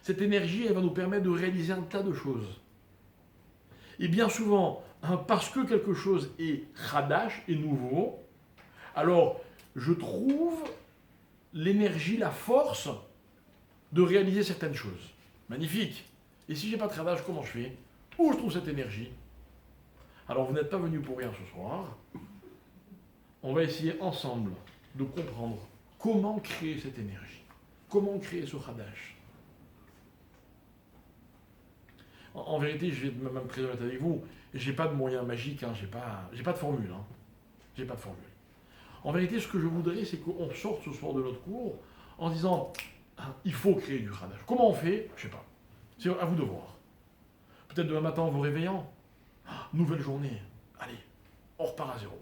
Cette énergie, elle va nous permettre de réaliser un tas de choses. Et bien souvent, parce que quelque chose est Chadash, est nouveau, alors je trouve l'énergie, la force de réaliser certaines choses. Magnifique. Et si j'ai pas de Chadash, comment je fais? Où je trouve cette énergie? Alors vous n'êtes pas venus pour rien ce soir. On va essayer ensemble de comprendre comment créer cette énergie. Comment créer ce Chadash. En vérité, je vais même très honnête avec vous, j'ai pas de moyens magiques, j'ai pas de formule. J'ai pas de formule. En vérité, ce que je voudrais, c'est qu'on sorte ce soir de notre cours en disant il faut créer du Chadash. Comment on fait? Je sais pas. C'est à vous de voir. Peut-être demain matin en vous réveillant. Nouvelle journée. Allez, on repart à zéro.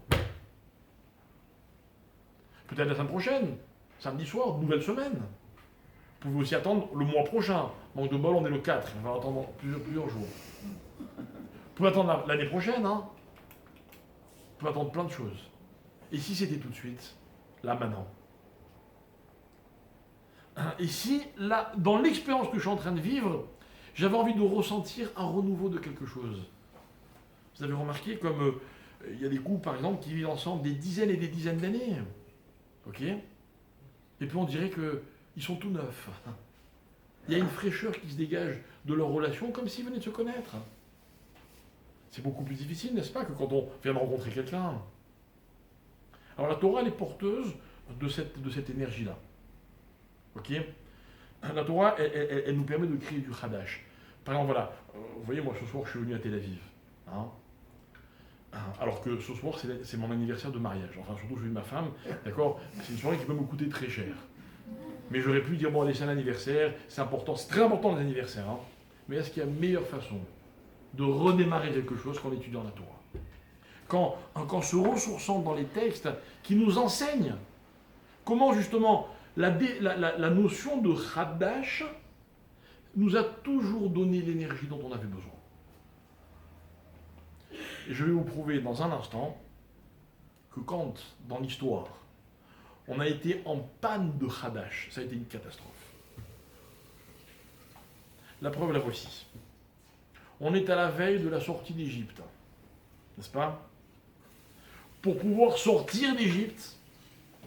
Peut-être la semaine prochaine, samedi soir, nouvelle semaine. Vous pouvez aussi attendre le mois prochain. Manque de bol, on est le 4, on va attendre plusieurs jours. Vous pouvez attendre l'année prochaine, hein. Vous pouvez attendre plein de choses. Et si c'était tout de suite, là, maintenant? Et si, là, dans l'expérience que je suis en train de vivre, j'avais envie de ressentir un renouveau de quelque chose? Vous avez remarqué comme il y a des couples, par exemple, qui vivent ensemble des dizaines et des dizaines d'années. Ok? Et puis on dirait qu'ils sont tout neufs. Il y a une fraîcheur qui se dégage de leur relation comme s'ils venaient de se connaître. C'est beaucoup plus difficile, n'est-ce pas, que quand on vient de rencontrer quelqu'un. Alors la Torah, elle est porteuse de cette énergie-là. Ok? La Torah, elle nous permet de créer du Hadash. Par exemple, voilà, vous voyez, moi ce soir, je suis venu à Tel Aviv. Hein? Alors que ce soir, c'est mon anniversaire de mariage. Enfin, surtout, je suis ma femme, d'accord? C'est une soirée qui peut me coûter très cher. Mais j'aurais pu dire, bon, allez, c'est un anniversaire, c'est important, c'est très important les anniversaires. Hein? Mais est-ce qu'il y a une meilleure façon de redémarrer quelque chose qu'en étudiant la Torah? Qu'en se ressourçant dans les textes qui nous enseignent comment, justement, la notion de Hadash nous a toujours donné l'énergie dont on avait besoin. Et je vais vous prouver dans un instant que quand, dans l'histoire, on a été en panne de Hadash, ça a été une catastrophe. La preuve, la voici. On est à la veille de la sortie d'Égypte, n'est-ce pas? Pour pouvoir sortir d'Égypte,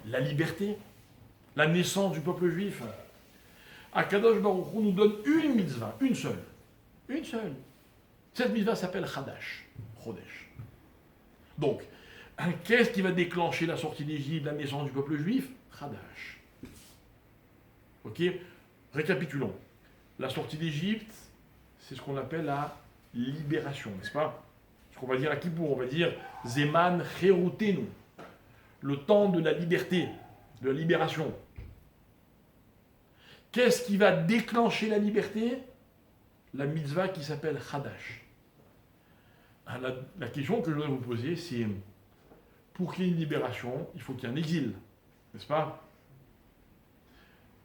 la liberté, la naissance du peuple juif, Akadosh Baruch Hu nous donne une mitzvah, une seule. Une seule. Cette mitzvah s'appelle Hadash. Chodesh. Donc, qu'est-ce qui va déclencher la sortie d'Égypte, la naissance du peuple juif? Hadash. Ok? Récapitulons. La sortie d'Égypte, c'est ce qu'on appelle la libération, n'est-ce pas? Ce qu'on va dire à Kippour, on va dire Zeman Cherutenu, le temps de la liberté, de la libération. Qu'est-ce qui va déclencher la liberté? La mitzvah qui s'appelle Hadash. La question que je voudrais vous poser, c'est pour qu'il y ait une libération, il faut qu'il y ait un exil, n'est-ce pas?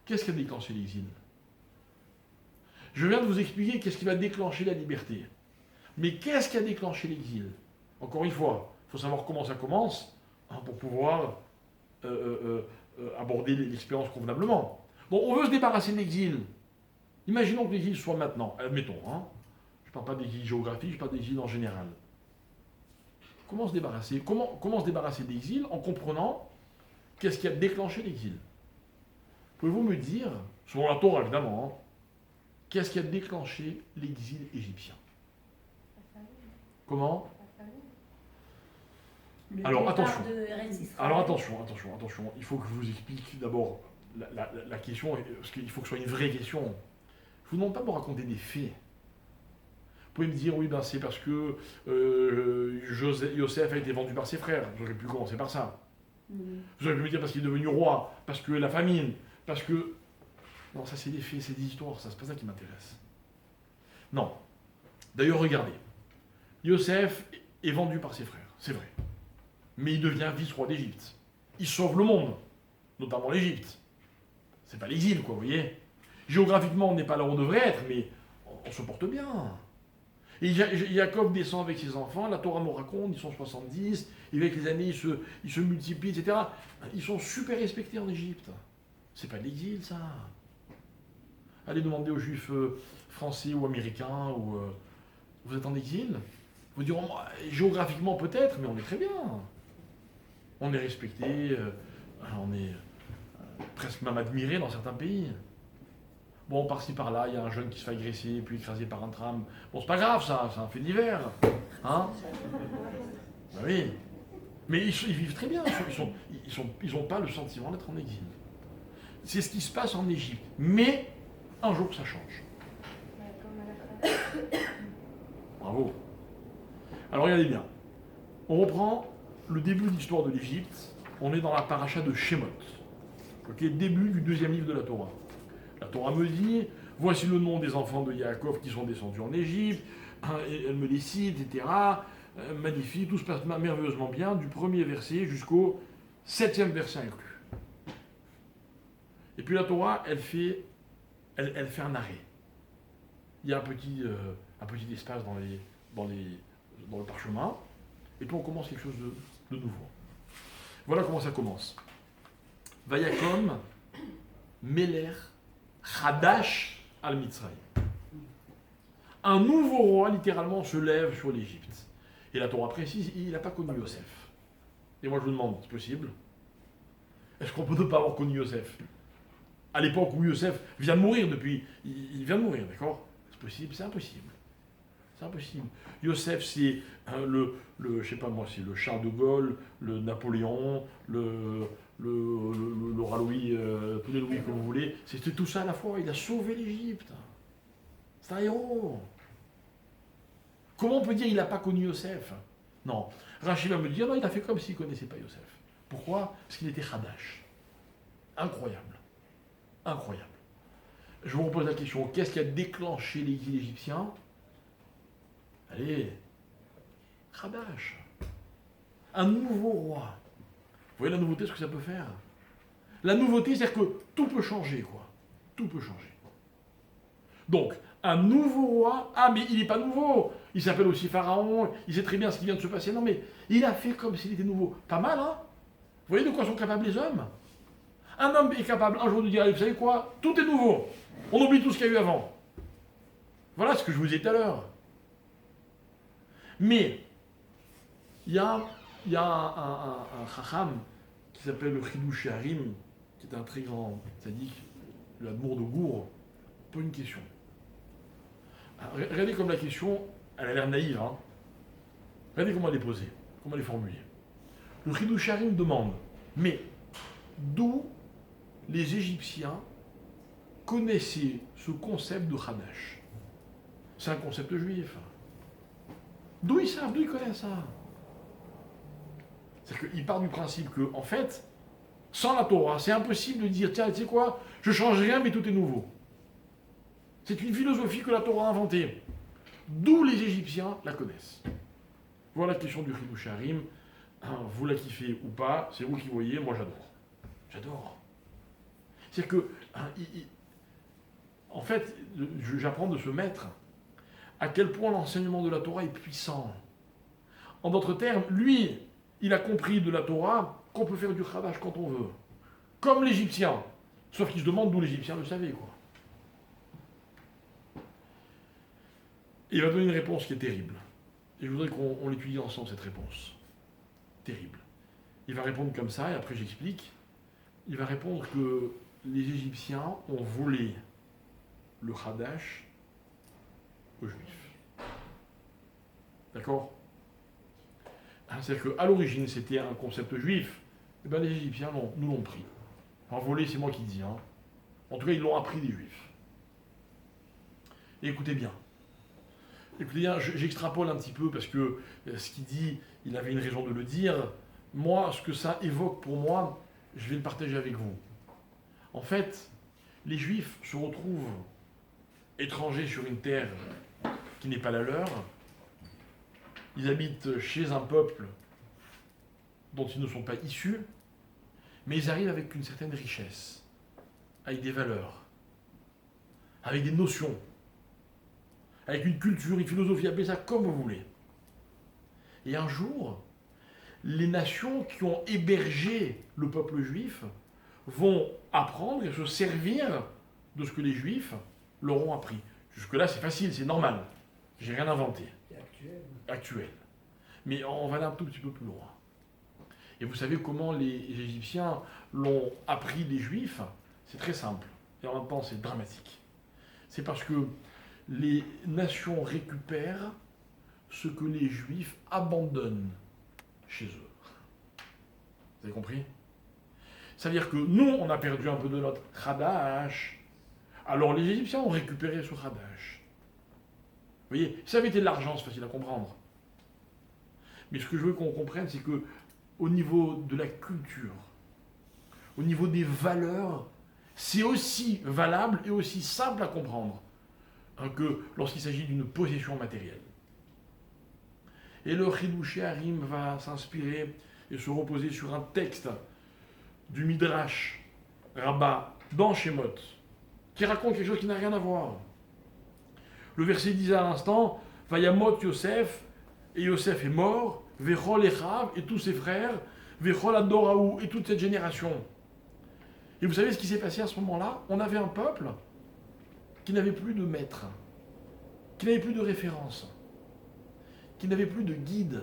Qu'est-ce qui a déclenché l'exil? Je viens de vous expliquer qu'est-ce qui va déclencher la liberté. Mais qu'est-ce qui a déclenché l'exil? Encore une fois, il faut savoir comment ça commence pour pouvoir aborder l'expérience convenablement. Bon, on veut se débarrasser de l'exil. Imaginons que l'exil soit maintenant, admettons. Je ne parle pas d'exil géographique, je parle d'exil en général. Comment se débarrasser? Comment se débarrasser de l'exil en comprenant qu'est-ce qui a déclenché l'exil? Pouvez-vous me dire, selon la Torah évidemment, qu'est-ce qui a déclenché l'exil égyptien? Comment? Alors attention. Alors attention. Il faut que je vous explique d'abord la question, parce qu'il faut que ce soit une vraie question. Je ne vous demande pas de me raconter des faits. Vous pouvez me dire, oui, ben c'est parce que Yosef a été vendu par ses frères. J'aurais pu commencer par ça. Vous auriez pu me dire parce qu'il est devenu roi, parce que la famine, parce que... Non, ça c'est des faits, c'est des histoires, ça c'est pas ça qui m'intéresse. Non. D'ailleurs, regardez. Yosef est vendu par ses frères, c'est vrai. Mais il devient vice-roi d'Égypte. Il sauve le monde, notamment l'Égypte. C'est pas l'exil, quoi, vous voyez. Géographiquement, on n'est pas là où on devrait être, mais on se porte bien. Et Jacob descend avec ses enfants, la Torah nous raconte, ils sont 70, et avec les années, ils se multiplient, etc. Ils sont super respectés en Égypte. C'est pas de l'exil, ça. Allez demander aux Juifs français ou américains, vous êtes en exil? Vous diront, géographiquement peut-être, mais on est très bien. On est respecté, on est presque même admiré dans certains pays. Bon, par-ci par-là, il y a un jeune qui se fait agresser, puis écrasé par un tram. Bon, c'est pas grave, ça, c'est un fait divers. Hein? Ben oui. Mais ils vivent très bien, ils n'ont pas le sentiment d'être en exil. C'est ce qui se passe en Égypte. Mais, un jour, ça change. Bravo. Alors, regardez bien. On reprend le début de l'histoire de l'Égypte. On est dans la paracha de Shemot. Okay, début du 2e livre de la Torah. La Torah me dit, voici le nom des enfants de Yaakov qui sont descendus en Égypte, elle me les cite, etc. Magnifique, tout se passe merveilleusement bien, du premier verset jusqu'au 7e verset inclus. Et puis la Torah, elle fait un arrêt. Il y a un petit espace dans le parchemin, et puis on commence quelque chose de nouveau. Voilà comment ça commence. Vayakom, Meler, Hadash al-Mitzrayim. Un nouveau roi, littéralement, se lève sur l'Égypte. Et la Torah précise, il n'a pas connu Yosef. Et moi je vous demande, c'est possible? Est-ce qu'on peut ne pas avoir connu Yosef? À l'époque où Yosef vient de mourir depuis... Il vient de mourir, d'accord? C'est possible? C'est impossible. C'est impossible. Yosef, c'est je sais pas moi, c'est le Charles de Gaulle, le Napoléon, le roi Louis, tous les Louis que vous voulez. C'était tout ça à la fois. Il a sauvé l'Égypte. C'est un héros. Comment on peut dire qu'il n'a pas connu Yosef? Non. Rachid va me dire, non, il a fait comme s'il ne connaissait pas Yosef. Pourquoi? Parce qu'il était Hadash. Incroyable. Incroyable. Je vous repose la question, qu'est-ce qui a déclenché l'exil égyptien? Allez, Hadash. Un nouveau roi. Vous voyez la nouveauté, ce que ça peut faire? La nouveauté, c'est-à-dire que tout peut changer, quoi. Tout peut changer. Donc, un nouveau roi, ah mais il n'est pas nouveau, il s'appelle aussi Pharaon, il sait très bien ce qui vient de se passer, non mais il a fait comme s'il était nouveau. Pas mal, hein? Vous voyez de quoi sont capables les hommes? Un homme est capable un jour de dire, allez, vous savez quoi? Tout est nouveau, on oublie tout ce qu'il y a eu avant. Voilà ce que je vous disais tout à l'heure. Mais, il y a un chacham qui s'appelle le Chidouché Harim, qui est un très grand sadique, l'amour de Gour, pour une question. Alors, regardez comme la question, elle a l'air naïve, hein. Regardez comment elle est posée, comment elle est formulée. Le Chidouché Harim demande, mais d'où les Égyptiens connaissaient ce concept de Hadash? C'est un concept juif. D'où ils savent, d'où ils connaissent ça? C'est-à-dire qu'il part du principe que, en fait, sans la Torah, c'est impossible de dire, tiens, tu sais quoi, je change rien, mais tout est nouveau. C'est une philosophie que la Torah a inventée. D'où les Égyptiens la connaissent. Voilà la question du Chidouché Harim. Vous la kiffez ou pas, c'est vous qui voyez, moi j'adore. J'adore. C'est que, en fait, j'apprends de ce maître à quel point l'enseignement de la Torah est puissant. En d'autres termes, lui, il a compris de la Torah qu'on peut faire du Hadash quand on veut. Comme l'Égyptien. Sauf qu'il se demande d'où l'Égyptien le savait, quoi. Il va donner une réponse qui est terrible. Et je voudrais qu'on l'étudie ensemble, cette réponse. Terrible. Il va répondre comme ça, et après j'explique. Il va répondre que les Égyptiens ont volé le Hadash aux Juifs. D'accord? C'est-à-dire qu'à l'origine, c'était un concept juif. Et bien les Égyptiens nous l'ont pris. En voler, c'est moi qui dis. Hein. En tout cas, ils l'ont appris des Juifs. Et écoutez bien. Écoutez bien, j'extrapole un petit peu parce que ce qu'il dit, il avait une raison de le dire. Moi, ce que ça évoque pour moi, je vais le partager avec vous. En fait, les Juifs se retrouvent étrangers sur une terre qui n'est pas la leur. Ils habitent chez un peuple dont ils ne sont pas issus, mais ils arrivent avec une certaine richesse, avec des valeurs, avec des notions, avec une culture, une philosophie, appelez ça comme vous voulez. Et un jour, les nations qui ont hébergé le peuple juif vont apprendre et se servir de ce que les Juifs leur ont appris. Jusque-là, c'est facile, c'est normal. J'ai rien inventé. C'est Actuel. Mais on va aller un tout petit peu plus loin. Et vous savez comment les Égyptiens l'ont appris des Juifs? C'est très simple. Et en même temps, c'est dramatique. C'est parce que les nations récupèrent ce que les Juifs abandonnent chez eux. Vous avez compris? Ça veut dire que nous, on a perdu un peu de notre Hadash. Alors les Égyptiens ont récupéré ce Hadash. Vous voyez, si ça avait été de l'argent, c'est facile à comprendre. Mais ce que je veux qu'on comprenne, c'est que au niveau de la culture, au niveau des valeurs, c'est aussi valable et aussi simple à comprendre que lorsqu'il s'agit d'une possession matérielle. Et le Chidouché Harim va s'inspirer et se reposer sur un texte du Midrash Rabbah dans Shemot, qui raconte quelque chose qui n'a rien à voir. Le verset disait à l'instant, Vayamot Yosef, et Yosef est mort, Vechol Echav, et tous ses frères, Vechol Adoraou, et toute cette génération. Et vous savez ce qui s'est passé à ce moment-là? On avait un peuple qui n'avait plus de maître, qui n'avait plus de référence, qui n'avait plus de guide.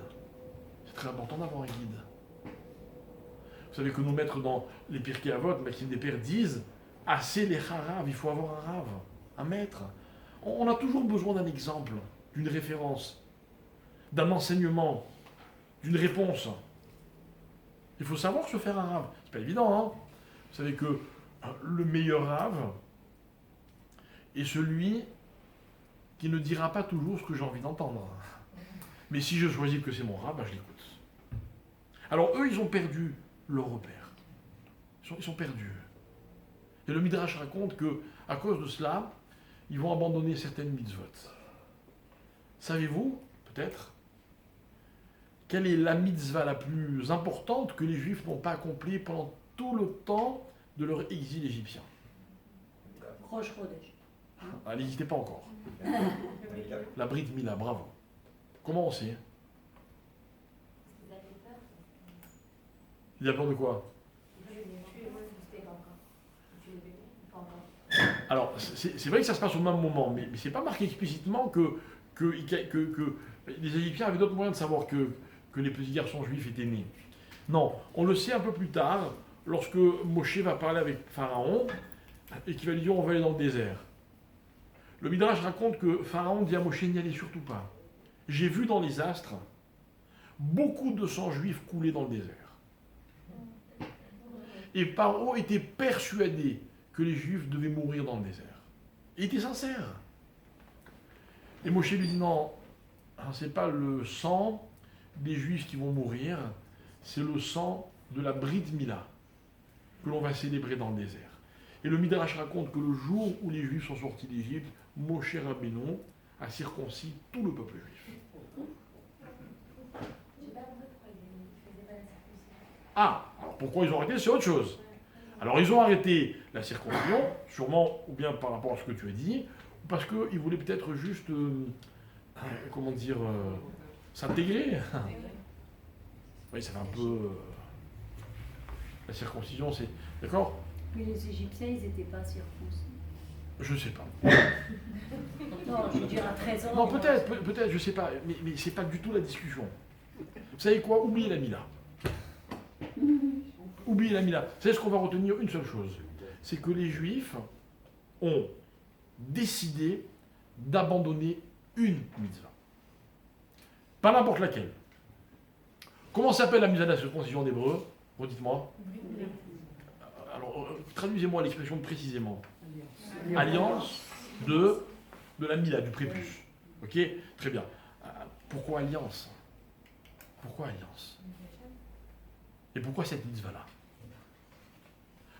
C'est très important d'avoir un guide. Vous savez que nos maîtres dans les Pirkei Avot, Maxime des Pères, disent assez les harav, il faut avoir un rave, un maître. On a toujours besoin d'un exemple, d'une référence, d'un enseignement, d'une réponse. Il faut savoir se faire un rave. C'est pas évident, hein? Vous savez que le meilleur rave est celui qui ne dira pas toujours ce que j'ai envie d'entendre. Mais si je choisis que c'est mon rave, ben je l'écoute. Alors eux, ils ont perdu leur repère. Ils sont perdus. Et le Midrash raconte que, à cause de cela, ils vont abandonner certaines mitzvot. Savez-vous, peut-être, quelle est la mitzvah la plus importante que les Juifs n'ont pas accomplie pendant tout le temps de leur exil égyptien? Rosh Chodesh. Ah, n'hésitez pas encore. La Brit Mila, bravo. Comment on sait? Il a peur de quoi? Alors, c'est vrai que ça se passe au même moment, mais c'est pas marqué explicitement que les Égyptiens avaient d'autres moyens de savoir que les petits garçons juifs étaient nés. Non, on le sait un peu plus tard, lorsque Moshe va parler avec Pharaon, et qu'il va lui dire on va aller dans le désert. Le Midrash raconte que Pharaon dit à Moshe n'y allez surtout pas. J'ai vu dans les astres beaucoup de sang juif couler dans le désert. Et Pharaon était persuadé que les Juifs devaient mourir dans le désert. Il était sincère. Et Moshe lui dit non, c'est pas le sang des Juifs qui vont mourir, c'est le sang de la Brit Mila que l'on va célébrer dans le désert. Et le Midrash raconte que le jour où les Juifs sont sortis d'Égypte, Moshe Rabbeinu a circoncis tout le peuple juif. Ah, alors pourquoi ils ont arrêté, c'est autre chose. Alors ils ont arrêté la circoncision, sûrement, ou bien par rapport à ce que tu as dit, ou parce qu'ils voulaient peut-être juste, s'intégrer. Oui, ça fait un peu... la circoncision, c'est... D'accord? Mais les Égyptiens, ils n'étaient pas circoncis. Je sais pas. Non, je veux dire à 13 ans. Non, peut-être, je sais pas, mais c'est pas du tout la discussion. Vous savez quoi? Oubliez la Mila. Oubliez la Mila. Vous savez ce qu'on va retenir? Une seule chose. C'est que les Juifs ont décidé d'abandonner une mitzvah. Pas n'importe laquelle. Comment s'appelle la mitzvah de la circoncision en hébreu? Redites-moi. Alors, traduisez-moi l'expression précisément. Alliance de la Mila, du prépuce. Ok? Très bien. Pourquoi alliance? Pourquoi alliance? Et pourquoi cette mitzvah-là?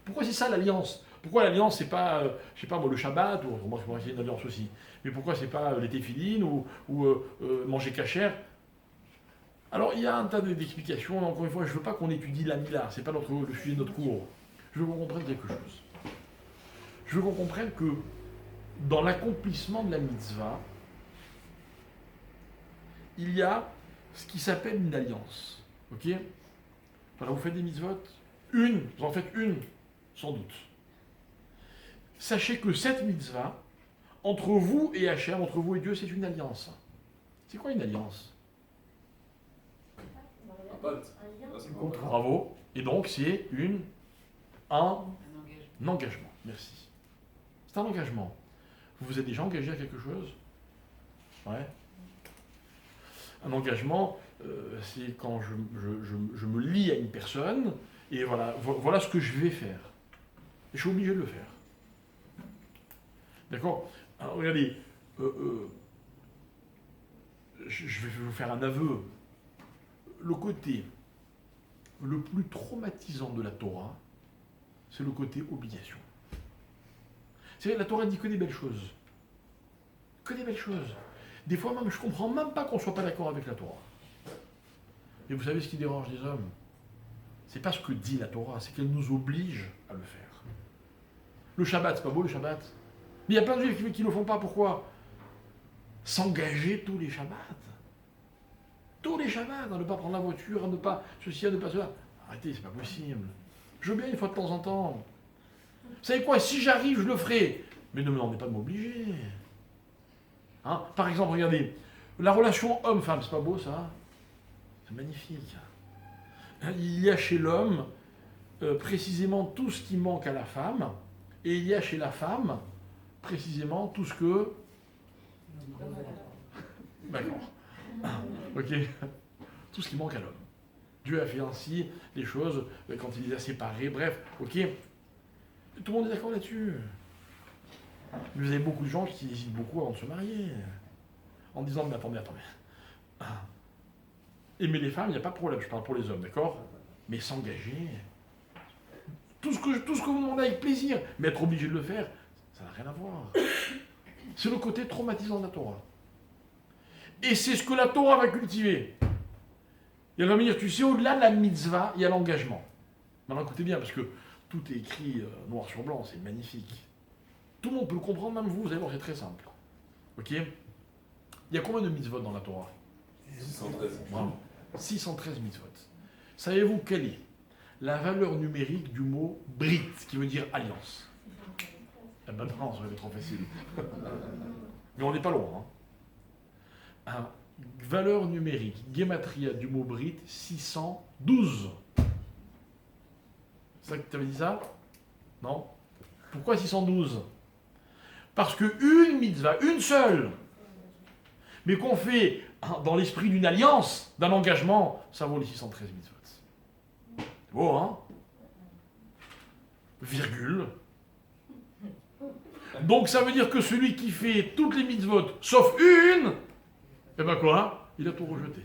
Pourquoi c'est ça l'alliance? Pourquoi l'alliance, c'est pas, je sais pas moi, le Shabbat, ou moi je pourrais essayer une alliance aussi, mais pourquoi c'est pas les téphilines ou manger cachère? Alors il y a un tas d'explications, encore une fois, je ne veux pas qu'on étudie la Mila, c'est pas le sujet de notre cours. Je veux qu'on comprenne quelque chose. Je veux qu'on comprenne que dans l'accomplissement de la mitzvah, il y a ce qui s'appelle une alliance. Ok? Voilà, vous faites des mitzvot, vous en faites une, sans doute. Sachez que cette mitzvah, entre vous et Hachem, entre vous et Dieu, c'est une alliance. C'est quoi une alliance? Un pote. Ah, c'est bon. Bravo. Et donc, c'est un engagement. Merci. C'est un engagement. Vous vous êtes déjà engagé à quelque chose? Ouais. Un engagement, c'est quand je me lie à une personne, et voilà ce que je vais faire. Et je suis obligé de le faire. D'accord? Alors, regardez, je vais vous faire un aveu. Le côté le plus traumatisant de la Torah, c'est le côté obligation. C'est vrai, la Torah dit que des belles choses. Que des belles choses. Des fois même, je ne comprends même pas qu'on ne soit pas d'accord avec la Torah. Et vous savez ce qui dérange les hommes? C'est pas ce que dit la Torah, c'est qu'elle nous oblige à le faire. Le Shabbat, c'est pas beau le Shabbat? Mais il y a plein de juifs qui ne le font pas, pourquoi? s'engager tous les Shabbats. Tous les Shabbats, à ne pas prendre la voiture, à ne pas ceci, à ne pas cela. Arrêtez, c'est pas possible. Je veux bien une fois de temps en temps. Vous savez quoi, si j'arrive, je le ferai. Mais ne me demandez pas de m'obliger. Hein, par exemple, regardez, la relation homme-femme, c'est pas beau ça? C'est magnifique. Il y a chez l'homme précisément tout ce qui manque à la femme, et il y a chez la femme précisément tout ce que... D'accord. Ok. Tout ce qui manque à l'homme. Dieu a fait ainsi les choses quand il les a séparés, bref, ok. Tout le monde est d'accord là-dessus. Mais vous avez beaucoup de gens qui hésitent beaucoup avant de se marier, en disant, mais attendez. Aimer les femmes, il n'y a pas de problème, je parle pour les hommes, d'accord? Mais s'engager, tout ce que vous demandez avec plaisir, mais être obligé de le faire, ça n'a rien à voir. C'est le côté traumatisant de la Torah. Et c'est ce que la Torah va cultiver. Et elle va me dire, tu sais, au-delà de la mitzvah, il y a l'engagement. Maintenant, écoutez bien, parce que tout est écrit noir sur blanc, c'est magnifique. Tout le monde peut le comprendre, même vous allez voir, c'est très simple. Ok? Il y a combien de mitzvot dans la Torah? 613. Bravo. 613 mitzvot. Savez-vous quelle est la valeur numérique du mot brit, qui veut dire alliance? Eh ben non, ça va être trop facile. Mais on n'est pas loin. Hein. Valeur numérique, gematria du mot brit, 612. C'est ça que tu avais dit ça? Non? Pourquoi 612? Parce qu'une mitzvah, une seule, mais qu'on fait dans l'esprit d'une alliance, d'un engagement, ça vaut les 613 mitzvot. C'est beau, hein? Virgule. Donc ça veut dire que celui qui fait toutes les mitzvot, sauf une, eh ben quoi? Il a tout rejeté.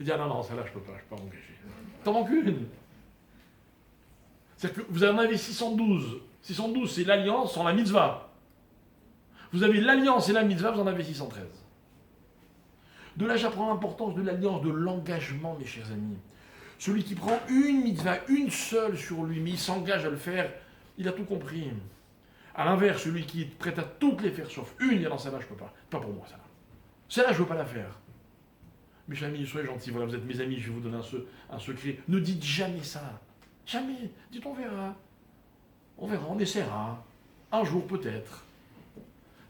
Il dit, ah non, celle-là, je peux pas m'engager. T'en manques une. C'est-à-dire que vous en avez 612. 612, c'est l'alliance sans la mitzvah. Vous avez l'alliance et la mitzvah, vous en avez 613. De là, j'apprends l'importance de l'alliance, de l'engagement, mes chers amis. Celui qui prend une mitzvah, une seule sur lui, mais il s'engage à le faire, il a tout compris. À l'inverse, celui qui est prêt à toutes les faire, sauf une, il a dans celle-là, je peux pas. Pas pour moi, celle-là. Celle-là, je veux pas la faire. Mes chers amis, soyez gentils, voilà, vous êtes mes amis, je vais vous donner un secret. Ne dites jamais ça. Jamais. Dites, on verra. On verra, on essaiera. Un jour, peut-être.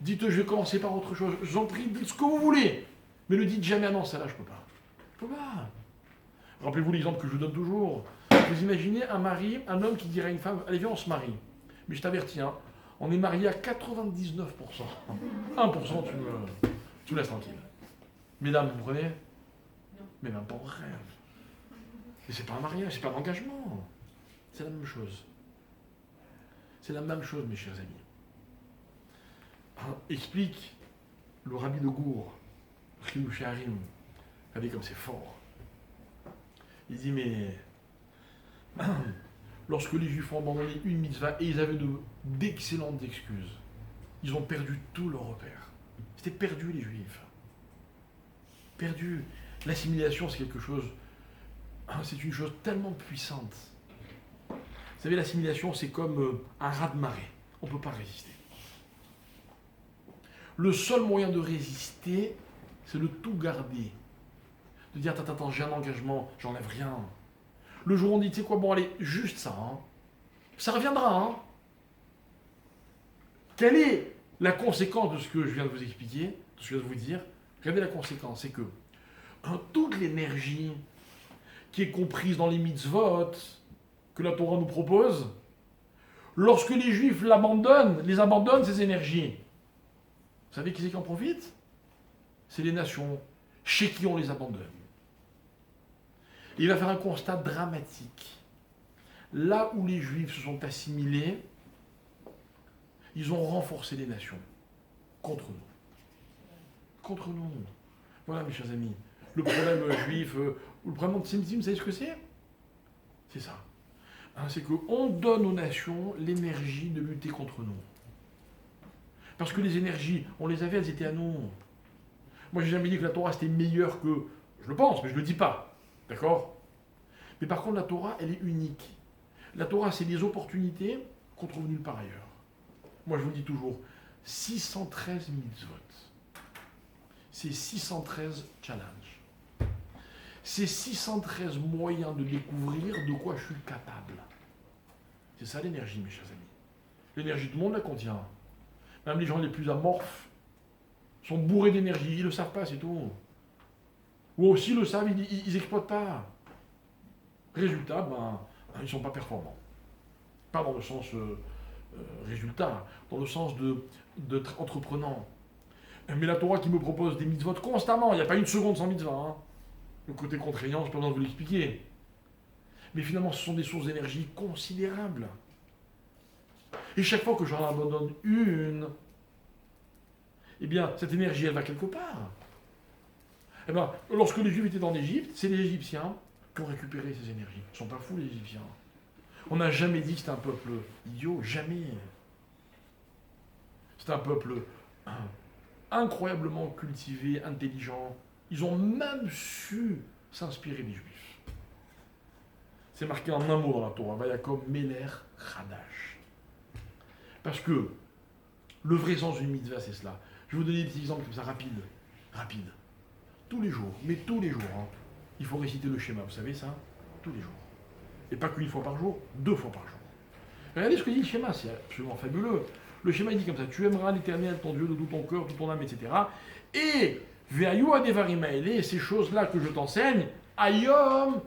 Dites, je vais commencer par autre chose. Je vous en prie, dites ce que vous voulez. Mais ne dites jamais, ah non, celle-là, je peux pas. Je peux pas. Rappelez-vous l'exemple que je vous donne toujours. Vous imaginez un mari, un homme qui dirait à une femme, allez, viens, on se marie. Mais je t'avertis, hein, on est marié à 99%. 1%, tu me laisses tranquille. Mesdames, vous comprenez? Mais même pas en rêve. Mais c'est pas un mariage, c'est pas un engagement. C'est la même chose. C'est la même chose, mes chers amis. Explique le rabbi de Gour, Chinuch Harim. Regardez comme c'est fort. Il dit, mais lorsque les Juifs ont abandonné une mitzvah et ils avaient d'excellentes excuses, ils ont perdu tout leur repère. C'était perdu, les Juifs. Perdu. L'assimilation, c'est quelque chose, c'est une chose tellement puissante. Vous savez, l'assimilation, c'est comme un raz-de-marée. On ne peut pas résister. Le seul moyen de résister, c'est de tout garder. De dire, attends, j'ai un engagement, j'enlève rien. Le jour où on dit, tu sais quoi, bon, allez, juste ça. Hein. Ça reviendra. Hein. Quelle est la conséquence de ce que je viens de vous expliquer, de ce que je viens de vous dire? Regardez la conséquence, c'est que toute l'énergie qui est comprise dans les mitzvot que la Torah nous propose, lorsque les Juifs les abandonnent ces énergies, vous savez qui c'est qui en profite? C'est les nations chez qui on les abandonne. Il va faire un constat dramatique. Là où les Juifs se sont assimilés, ils ont renforcé les nations contre nous. Contre nous. Voilà, mes chers amis. Le problème juif, le problème antisémitisme, vous savez ce que c'est? C'est ça. Hein, c'est qu'on donne aux nations l'énergie de lutter contre nous. Parce que les énergies, on les avait, elles étaient à nous. Moi, j'ai jamais dit que la Torah, c'était meilleur que... Je le pense, mais je ne le dis pas. D'accord? Mais par contre, la Torah, elle est unique. La Torah, c'est des opportunités qu'on trouve nulle part ailleurs. Moi, je vous dis toujours, 613 mitzvot. c'est 613 challenges. C'est 613 moyens de découvrir de quoi je suis capable. C'est ça l'énergie, mes chers amis. L'énergie, tout le monde la contient. Même les gens les plus amorphes sont bourrés d'énergie, ils ne le savent pas, c'est tout. Ou aussi ils le savent, ils n'exploitent pas. Résultat, ils ne sont pas performants. Pas dans le sens résultat, dans le sens d'être entreprenant. Mais la Torah qui me propose des mitzvot constamment, il n'y a pas une seconde sans mitzvah. Hein. Le côté contraignant, je n'ai pas besoin de vous l'expliquer. Mais finalement, ce sont des sources d'énergie considérables. Et chaque fois que j'en abandonne une, eh bien, cette énergie, elle va quelque part. Eh bien, lorsque les Juifs étaient en Égypte, c'est les Égyptiens qui ont récupéré ces énergies. Ils ne sont pas fous, les Égyptiens. On n'a jamais dit que c'était un peuple idiot, jamais. C'est un peuple incroyablement cultivé, intelligent. Ils ont même su s'inspirer des Juifs. C'est marqué en un mot dans la Torah, Vayakom Meler Chadash. Parce que le vrai sens d'une mitzvah, c'est cela. Je vais vous donner des exemples comme ça, rapide. Tous les jours, mais tous les jours, hein, il faut réciter le schéma, vous savez ça? Tous les jours. Et pas qu'une fois par jour, 2 fois par jour. Regardez ce que dit le schéma, c'est absolument fabuleux. Le schéma il dit comme ça, tu aimeras l'Éternel, ton Dieu, de tout ton cœur, toute ton âme, etc. Et Ve'ayu adevarim haele, ces choses-là que je t'enseigne, ayom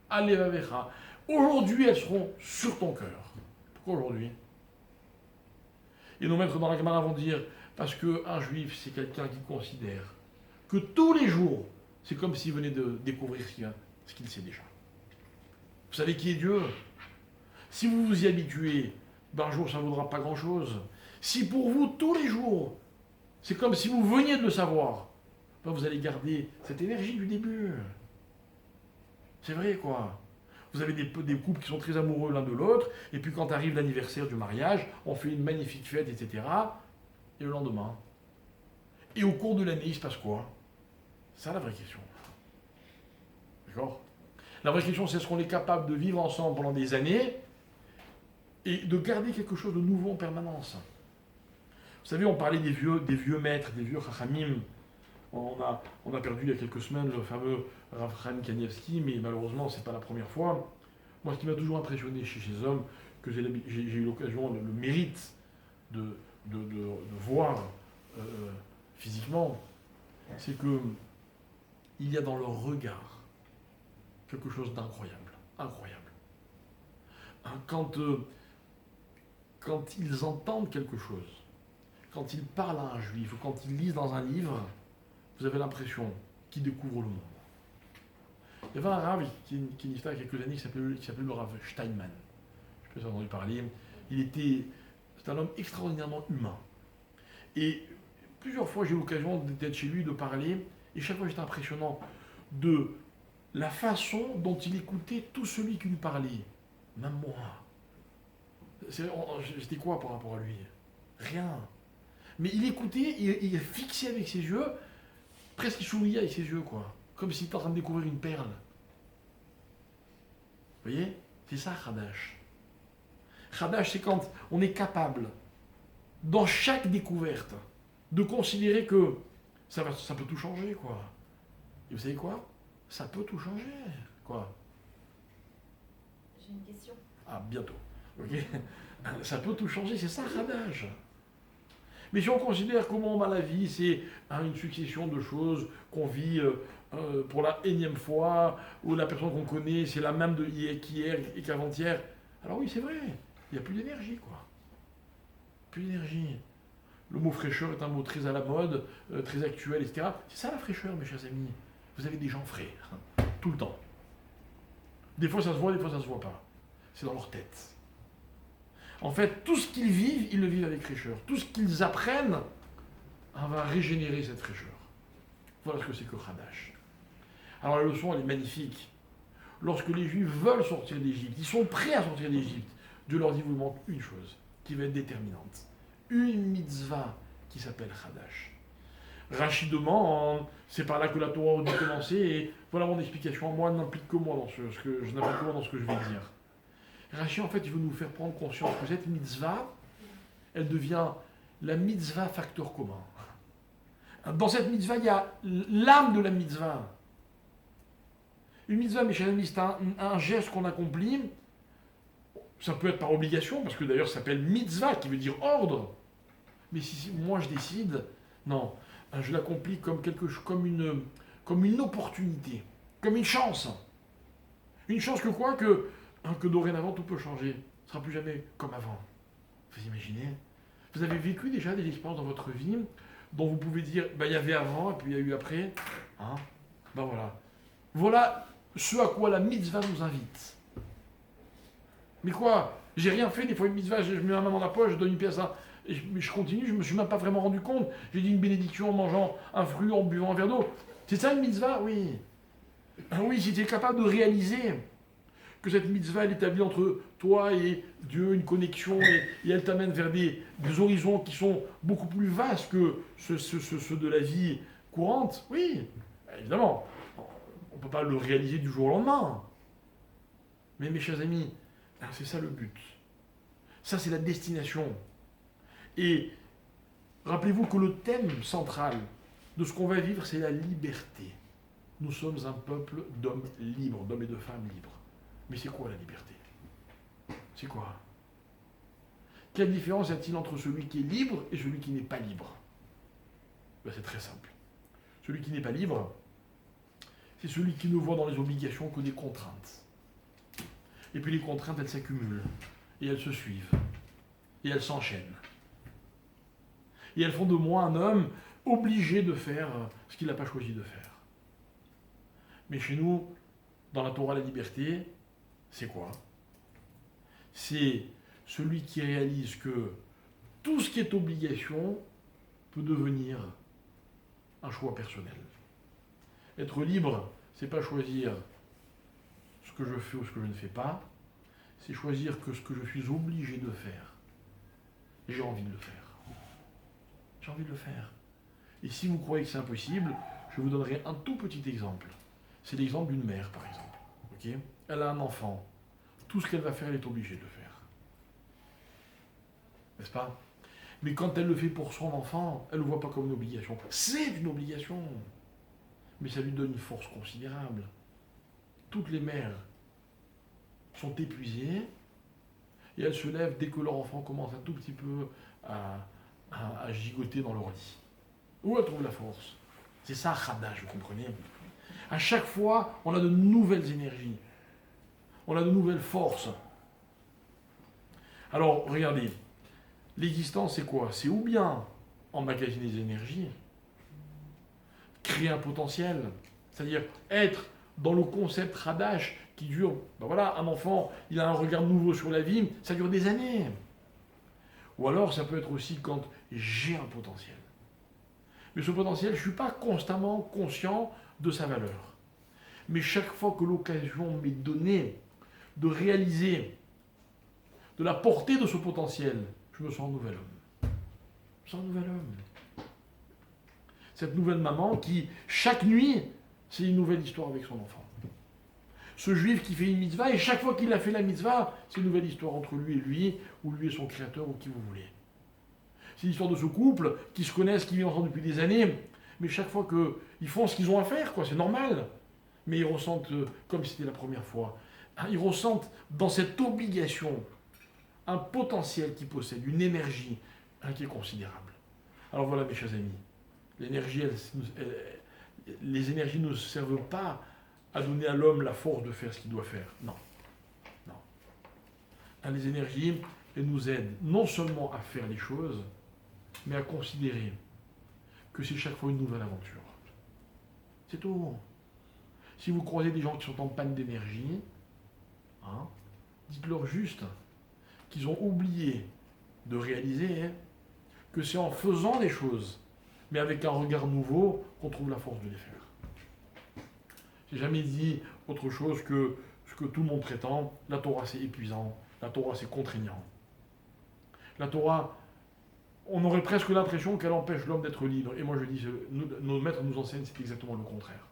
alevavecha. Aujourd'hui, elles seront sur ton cœur. Pourquoi aujourd'hui? Et nos maîtres dans la Gemara vont dire, parce qu'un juif, c'est quelqu'un qui considère que tous les jours, c'est comme s'il venait de découvrir ce qu'il sait déjà. Vous savez qui est Dieu? Si vous vous y habituez, un jour, ça ne vaudra pas grand-chose. Si pour vous, tous les jours, c'est comme si vous veniez de le savoir, vous allez garder cette énergie du début. C'est vrai, quoi. Vous avez des couples qui sont très amoureux l'un de l'autre, et puis quand arrive l'anniversaire du mariage, on fait une magnifique fête, etc. Et le lendemain. Et au cours de l'année, il se passe quoi? C'est ça la vraie question. D'accord? La vraie question, c'est est-ce qu'on est capable de vivre ensemble pendant des années et de garder quelque chose de nouveau en permanence? Vous savez, on parlait des vieux maîtres, des vieux chachamim. On a perdu il y a quelques semaines le fameux Rav Chaim Kanievski, mais malheureusement, ce n'est pas la première fois. Moi, ce qui m'a toujours impressionné chez ces hommes, que j'ai eu l'occasion, le mérite de voir physiquement, c'est que il y a dans leur regard quelque chose d'incroyable, incroyable. Quand ils entendent quelque chose, quand ils parlent à un juif ou quand ils lisent dans un livre, vous avez l'impression qu'ils découvrent le monde. Il y avait un rav qui est nifta il y a quelques années qui s'appelait le rav Steinman. Je ne sais pas si vous avez entendu parler. C'est un homme extraordinairement humain. Et plusieurs fois j'ai eu l'occasion d'être chez lui, de parler, et chaque fois j'étais impressionnant de la façon dont il écoutait tout celui qui lui parlait. Même moi. J'étais quoi par rapport à lui? Rien. Mais il écoutait, il fixait avec ses yeux, presque il souriait avec ses yeux, quoi. Comme s'il était en train de découvrir une perle. Vous voyez? C'est ça, Chadash. Chadash, c'est quand on est capable, dans chaque découverte, de considérer que ça peut tout changer, quoi. Et vous savez quoi? Ça peut tout changer, quoi. J'ai une question. Ah, bientôt. Ok. Ça peut tout changer, c'est ça, Chadash. Mais si on considère comment on va la vie, c'est une succession de choses qu'on vit pour la énième fois, où la personne qu'on connaît, c'est la même qu'hier et qu'avant-hier. Alors oui, c'est vrai, il n'y a plus d'énergie, quoi. Plus d'énergie. Le mot fraîcheur est un mot très à la mode, très actuel, etc. C'est ça la fraîcheur, mes chers amis. Vous avez des gens frais, tout le temps. Des fois ça se voit, des fois ça ne se voit pas. C'est dans leur tête. En fait, tout ce qu'ils vivent, ils le vivent avec fraîcheur. Tout ce qu'ils apprennent, on va régénérer cette fraîcheur. Voilà ce que c'est que Chadash. Alors la leçon, elle est magnifique. Lorsque les Juifs veulent sortir d'Égypte, ils sont prêts à sortir d'Égypte, Dieu leur dit, vous manque une chose qui va être déterminante. Une mitzvah qui s'appelle Chadash. Rashi demande, c'est par là que la Torah aurait dû commencer, et voilà mon explication. Moi, n'implique que moi dans ce que je n'implique que moi dans ce que je vais dire. Rashi, en fait, il veut nous faire prendre conscience que cette mitzvah, elle devient la mitzvah facteur commun. Dans cette mitzvah, il y a l'âme de la mitzvah. Une mitzvah, mes chers amis, c'est un geste qu'on accomplit. Ça peut être par obligation, parce que d'ailleurs ça s'appelle mitzvah, qui veut dire ordre. Mais si moi je décide, non, je l'accomplis comme comme une opportunité, comme une chance. Une chance que quoi que dorénavant tout peut changer. Ce sera plus jamais comme avant. Vous imaginez? Vous avez vécu déjà des expériences dans votre vie dont vous pouvez dire, il y avait avant et puis il y a eu après. Hein? Voilà. Voilà ce à quoi la mitzvah nous invite. Mais quoi? J'ai rien fait, des fois une mitzvah, je mets ma main dans la poche, je donne une pièce à... Et je continue, je me suis même pas vraiment rendu compte. J'ai dit une bénédiction en mangeant un fruit, en buvant un verre d'eau. C'est ça une mitzvah? Oui. Oui, si tu es capable de réaliser que cette mitzvah, elle établit entre toi et Dieu une connexion et elle t'amène vers des horizons qui sont beaucoup plus vastes que ceux de la vie courante, oui, évidemment. On ne peut pas le réaliser du jour au lendemain. Mais mes chers amis, c'est ça le but. Ça, c'est la destination. Et rappelez-vous que le thème central de ce qu'on va vivre, c'est la liberté. Nous sommes un peuple d'hommes libres, d'hommes et de femmes libres. Mais c'est quoi la liberté? C'est quoi? Quelle différence y a-t-il entre celui qui est libre et celui qui n'est pas libre? C'est très simple. Celui qui n'est pas libre, c'est celui qui ne voit dans les obligations que des contraintes. Et puis les contraintes, elles s'accumulent, et elles se suivent, et elles s'enchaînent. Et elles font de moi un homme obligé de faire ce qu'il n'a pas choisi de faire. Mais chez nous, dans la Torah, la liberté, c'est quoi? C'est celui qui réalise que tout ce qui est obligation peut devenir un choix personnel. Être libre, c'est pas choisir ce que je fais ou ce que je ne fais pas, c'est choisir que ce que je suis obligé de faire, j'ai envie de le faire. J'ai envie de le faire. Et si vous croyez que c'est impossible, je vous donnerai un tout petit exemple. C'est l'exemple d'une mère, par exemple. Okay? Elle a un enfant. Tout ce qu'elle va faire, elle est obligée de le faire. N'est-ce pas? Mais quand elle le fait pour son enfant, elle ne le voit pas comme une obligation. C'est une obligation. Mais ça lui donne une force considérable. Toutes les mères sont épuisées et elles se lèvent dès que leur enfant commence un tout petit peu à gigoter dans leur lit. Où elle trouve la force? C'est ça, Khadaj, vous comprenez? À chaque fois, on a de nouvelles énergies. On a de nouvelles forces. Alors, regardez. L'existence, c'est quoi? C'est ou bien emmagasiner des énergies, créer un potentiel, c'est-à-dire être dans le concept Khadaj qui dure, un enfant, il a un regard nouveau sur la vie, ça dure des années. Ou alors, ça peut être aussi quand j'ai un potentiel. Mais ce potentiel, je ne suis pas constamment conscient de sa valeur. Mais chaque fois que l'occasion m'est donnée de réaliser de la portée de ce potentiel, je me sens un nouvel homme. Je me sens un nouvel homme. Cette nouvelle maman qui, chaque nuit, c'est une nouvelle histoire avec son enfant. Ce juif qui fait une mitzvah, et chaque fois qu'il a fait la mitzvah, c'est une nouvelle histoire entre lui, ou lui et son créateur, ou qui vous voulez. C'est l'histoire de ce couple qui se connaissent, qui vivent ensemble depuis des années, mais chaque fois qu'ils font ce qu'ils ont à faire, c'est normal. Mais ils ressentent, comme si c'était la première fois, ils ressentent dans cette obligation un potentiel qu'ils possèdent, une énergie qui est considérable. Alors voilà, mes chers amis, les énergies ne servent pas à donner à l'homme la force de faire ce qu'il doit faire. Non. Les énergies, elles nous aident non seulement à faire les choses, mais à considérer que c'est chaque fois une nouvelle aventure. C'est tout. Si vous croisez des gens qui sont en panne d'énergie, dites-leur juste qu'ils ont oublié de réaliser que c'est en faisant des choses, mais avec un regard nouveau, qu'on trouve la force de les faire. J'ai jamais dit autre chose que ce que tout le monde prétend. La Torah, c'est épuisant. La Torah, c'est contraignant. La Torah, on aurait presque l'impression qu'elle empêche l'homme d'être libre. Et moi, je dis, nos maîtres nous enseignent, c'est exactement le contraire.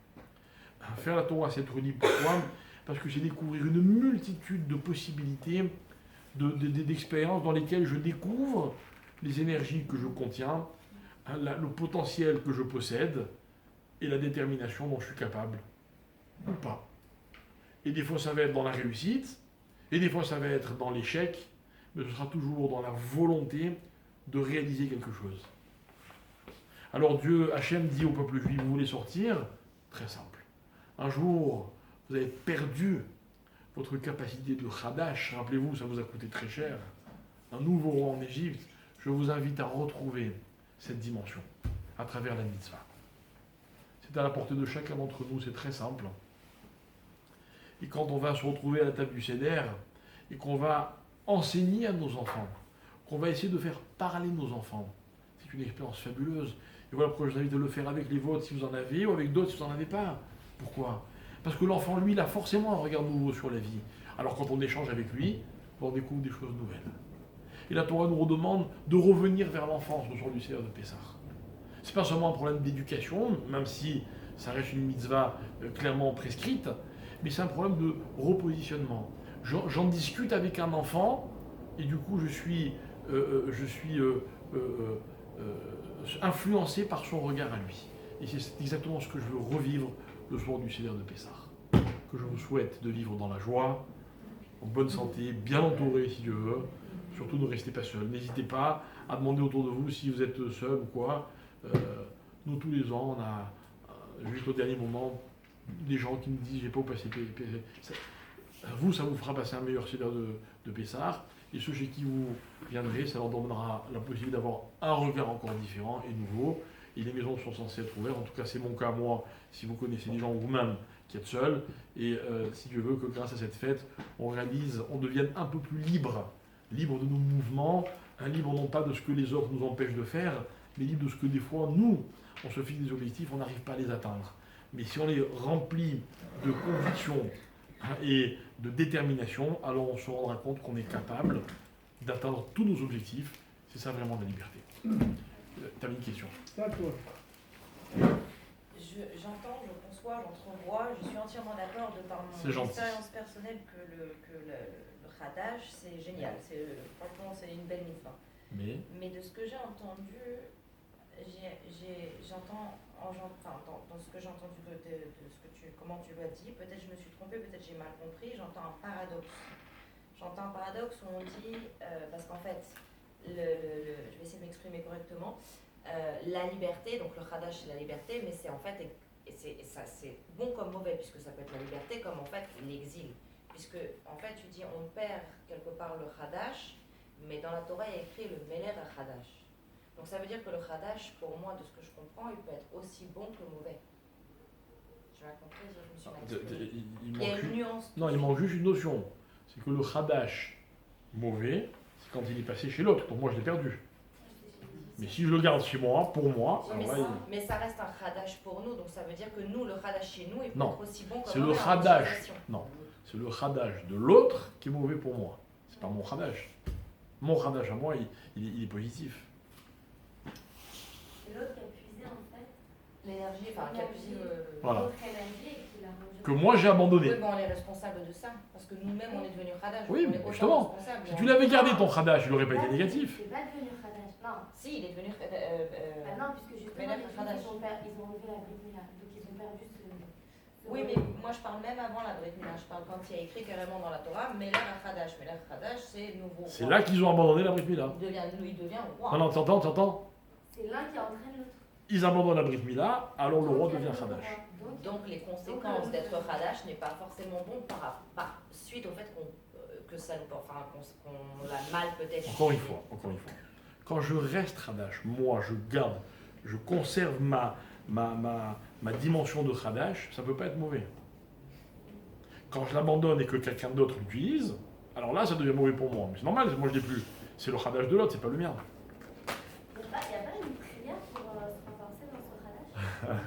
Faire la Torah, c'est être libre. Pourquoi? Parce que c'est découvrir une multitude de possibilités, d'expériences dans lesquelles je découvre les énergies que je contiens, le potentiel que je possède et la détermination dont je suis capable ou pas. Et des fois ça va être dans la réussite, et des fois ça va être dans l'échec, mais ce sera toujours dans la volonté de réaliser quelque chose. Alors Dieu, Hachem dit au peuple juif, vous voulez sortir? Très simple. Un jour, vous avez perdu votre capacité de Hadash, rappelez-vous, ça vous a coûté très cher, un nouveau roi en Égypte, je vous invite à retrouver cette dimension à travers la mitzvah. C'est à la portée de chacun d'entre nous, c'est très simple. Et quand on va se retrouver à la table du Seder, et qu'on va enseigner à nos enfants, qu'on va essayer de faire parler nos enfants, c'est une expérience fabuleuse. Et voilà pourquoi je vous invite à le faire avec les vôtres si vous en avez, ou avec d'autres si vous n'en avez pas. Pourquoi? Parce que l'enfant, lui, il a forcément un regard nouveau sur la vie. Alors quand on échange avec lui, on découvre des choses nouvelles. Et la Torah nous redemande de revenir vers l'enfance le soir du Seder de Pessah. Ce n'est pas seulement un problème d'éducation, même si ça reste une mitzvah clairement prescrite, mais c'est un problème de repositionnement. J'en discute avec un enfant, et du coup je suis influencé par son regard à lui. Et c'est exactement ce que je veux revivre le soir du Seder de Pessah. Que je vous souhaite de vivre dans la joie, en bonne santé, bien entouré si Dieu veut. Surtout ne restez pas seul. N'hésitez pas à demander autour de vous si vous êtes seul ou quoi. Nous tous les ans, on a juste au dernier moment des gens qui nous disent j'ai pas où passer. Vous, ça vous fera passer un meilleur Seder de Pessah. Et ceux chez qui vous viendrez, ça leur donnera la possibilité d'avoir un regard encore différent et nouveau. Et les maisons sont censées être ouvertes. En tout cas, c'est mon cas, moi, si vous connaissez des gens vous-même qui êtes seuls. Et si Dieu veut que grâce à cette fête, on devienne un peu plus libre de nos mouvements, libre non pas de ce que les autres nous empêchent de faire, mais libre de ce que des fois, nous, on se fixe des objectifs, on n'arrive pas à les atteindre. Mais si on les remplit de conviction et de détermination, alors on se rendra compte qu'on est capable d'atteindre tous nos objectifs. C'est ça vraiment la liberté. Tu avais une question? C'est à toi. J'entends, je conçois, j'entrevois, je suis entièrement d'accord de par C'est mon gentil. expérience personnelle que le Hadash, c'est génial. Franchement, c'est une belle mitzvah. Mais de ce que j'ai entendu, j'entends, dans ce que j'ai entendu comment tu l'as dit, peut-être je me suis trompée, peut-être j'ai mal compris, j'entends un paradoxe. J'entends un paradoxe où on dit, parce qu'en fait, je vais essayer de m'exprimer correctement, la liberté, donc le Hadash c'est la liberté, mais c'est en fait, c'est bon comme mauvais, puisque ça peut être la liberté comme en fait l'exil. Puisque en fait tu dis on perd quelque part le Hadash, mais dans la Torah il y a écrit le Meler Hadash. Donc ça veut dire que le Hadash, pour moi, de ce que je comprends, il peut être aussi bon que mauvais. Je vais raconter, je me suis mal exprimée. Il y a une nuance. Non, il manque juste une notion. C'est que le Hadash mauvais, c'est quand il est passé chez l'autre. Donc moi, je l'ai perdu. Mais si je le garde chez moi, pour moi, Oui, alors là, mais ça reste un Hadash pour nous, donc ça veut dire que nous, le Hadash chez nous, il peut Non. être aussi bon que c'est mauvais. le en Hadash. utilisation. Non, c'est le Hadash de l'autre qui est mauvais pour moi. C'est pas mon Hadash. Mon Hadash à moi, il est positif. C'est l'autre qui a puisé en fait L'énergie, enfin, qui a puisé Voilà. l'autre énergie et qui l'a rendu. Que moi, j'ai abandonné. Oui, mais on est responsable de ça, parce que nous-mêmes, on est devenus Hadash. Oui, on mais est autant justement, responsables. Si tu l'avais gardé ton Hadash, il n'aurait pas été négatif. C'est pas devenu Hadash, non. Si, il est devenu. Bah non, puisque Mais justement, là, les Hadash. juifs, ils ont enlevé la Brit Mila, donc ils ont perdu ce. Oui, mais moi je parle même avant la Brit Mila. Je parle quand il y a écrit carrément dans la Torah, Meler Hadash. Meler Hadash, c'est nouveau. C'est roi. là qu'ils ont abandonné la Brit Mila. Il devient roi. Non, non, t'entends? C'est l'un qui entraîne l'autre. Ils abandonnent la Brit Mila, alors le roi devient Hadash. Donc les conséquences d'être Hadash n'est pas forcément bon par suite au fait qu'on l'a mal peut-être. Encore une fois. Quand je reste Hadash, moi, je conserve ma dimension de Hadash, ça ne peut pas être mauvais. Quand je l'abandonne et que quelqu'un d'autre l'utilise, alors là, ça devient mauvais pour moi. Mais c'est normal, moi je l'ai plus. C'est le Hadash de l'autre, c'est pas le mien. Il n'y a pas une prière pour se renforcer dans ce Hadash?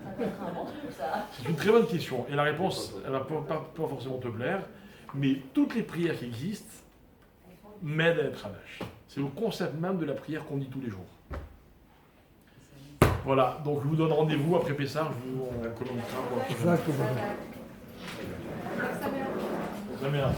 Ça peut être un bon truc ça. C'est une très bonne question. Et la réponse, elle ne va pas forcément te plaire, mais toutes les prières qui existent m'aident à être Hadash. C'est le concept même de la prière qu'on dit tous les jours. Voilà, donc je vous donne rendez-vous après Pessah, on communiquera. Exactement. Très bien.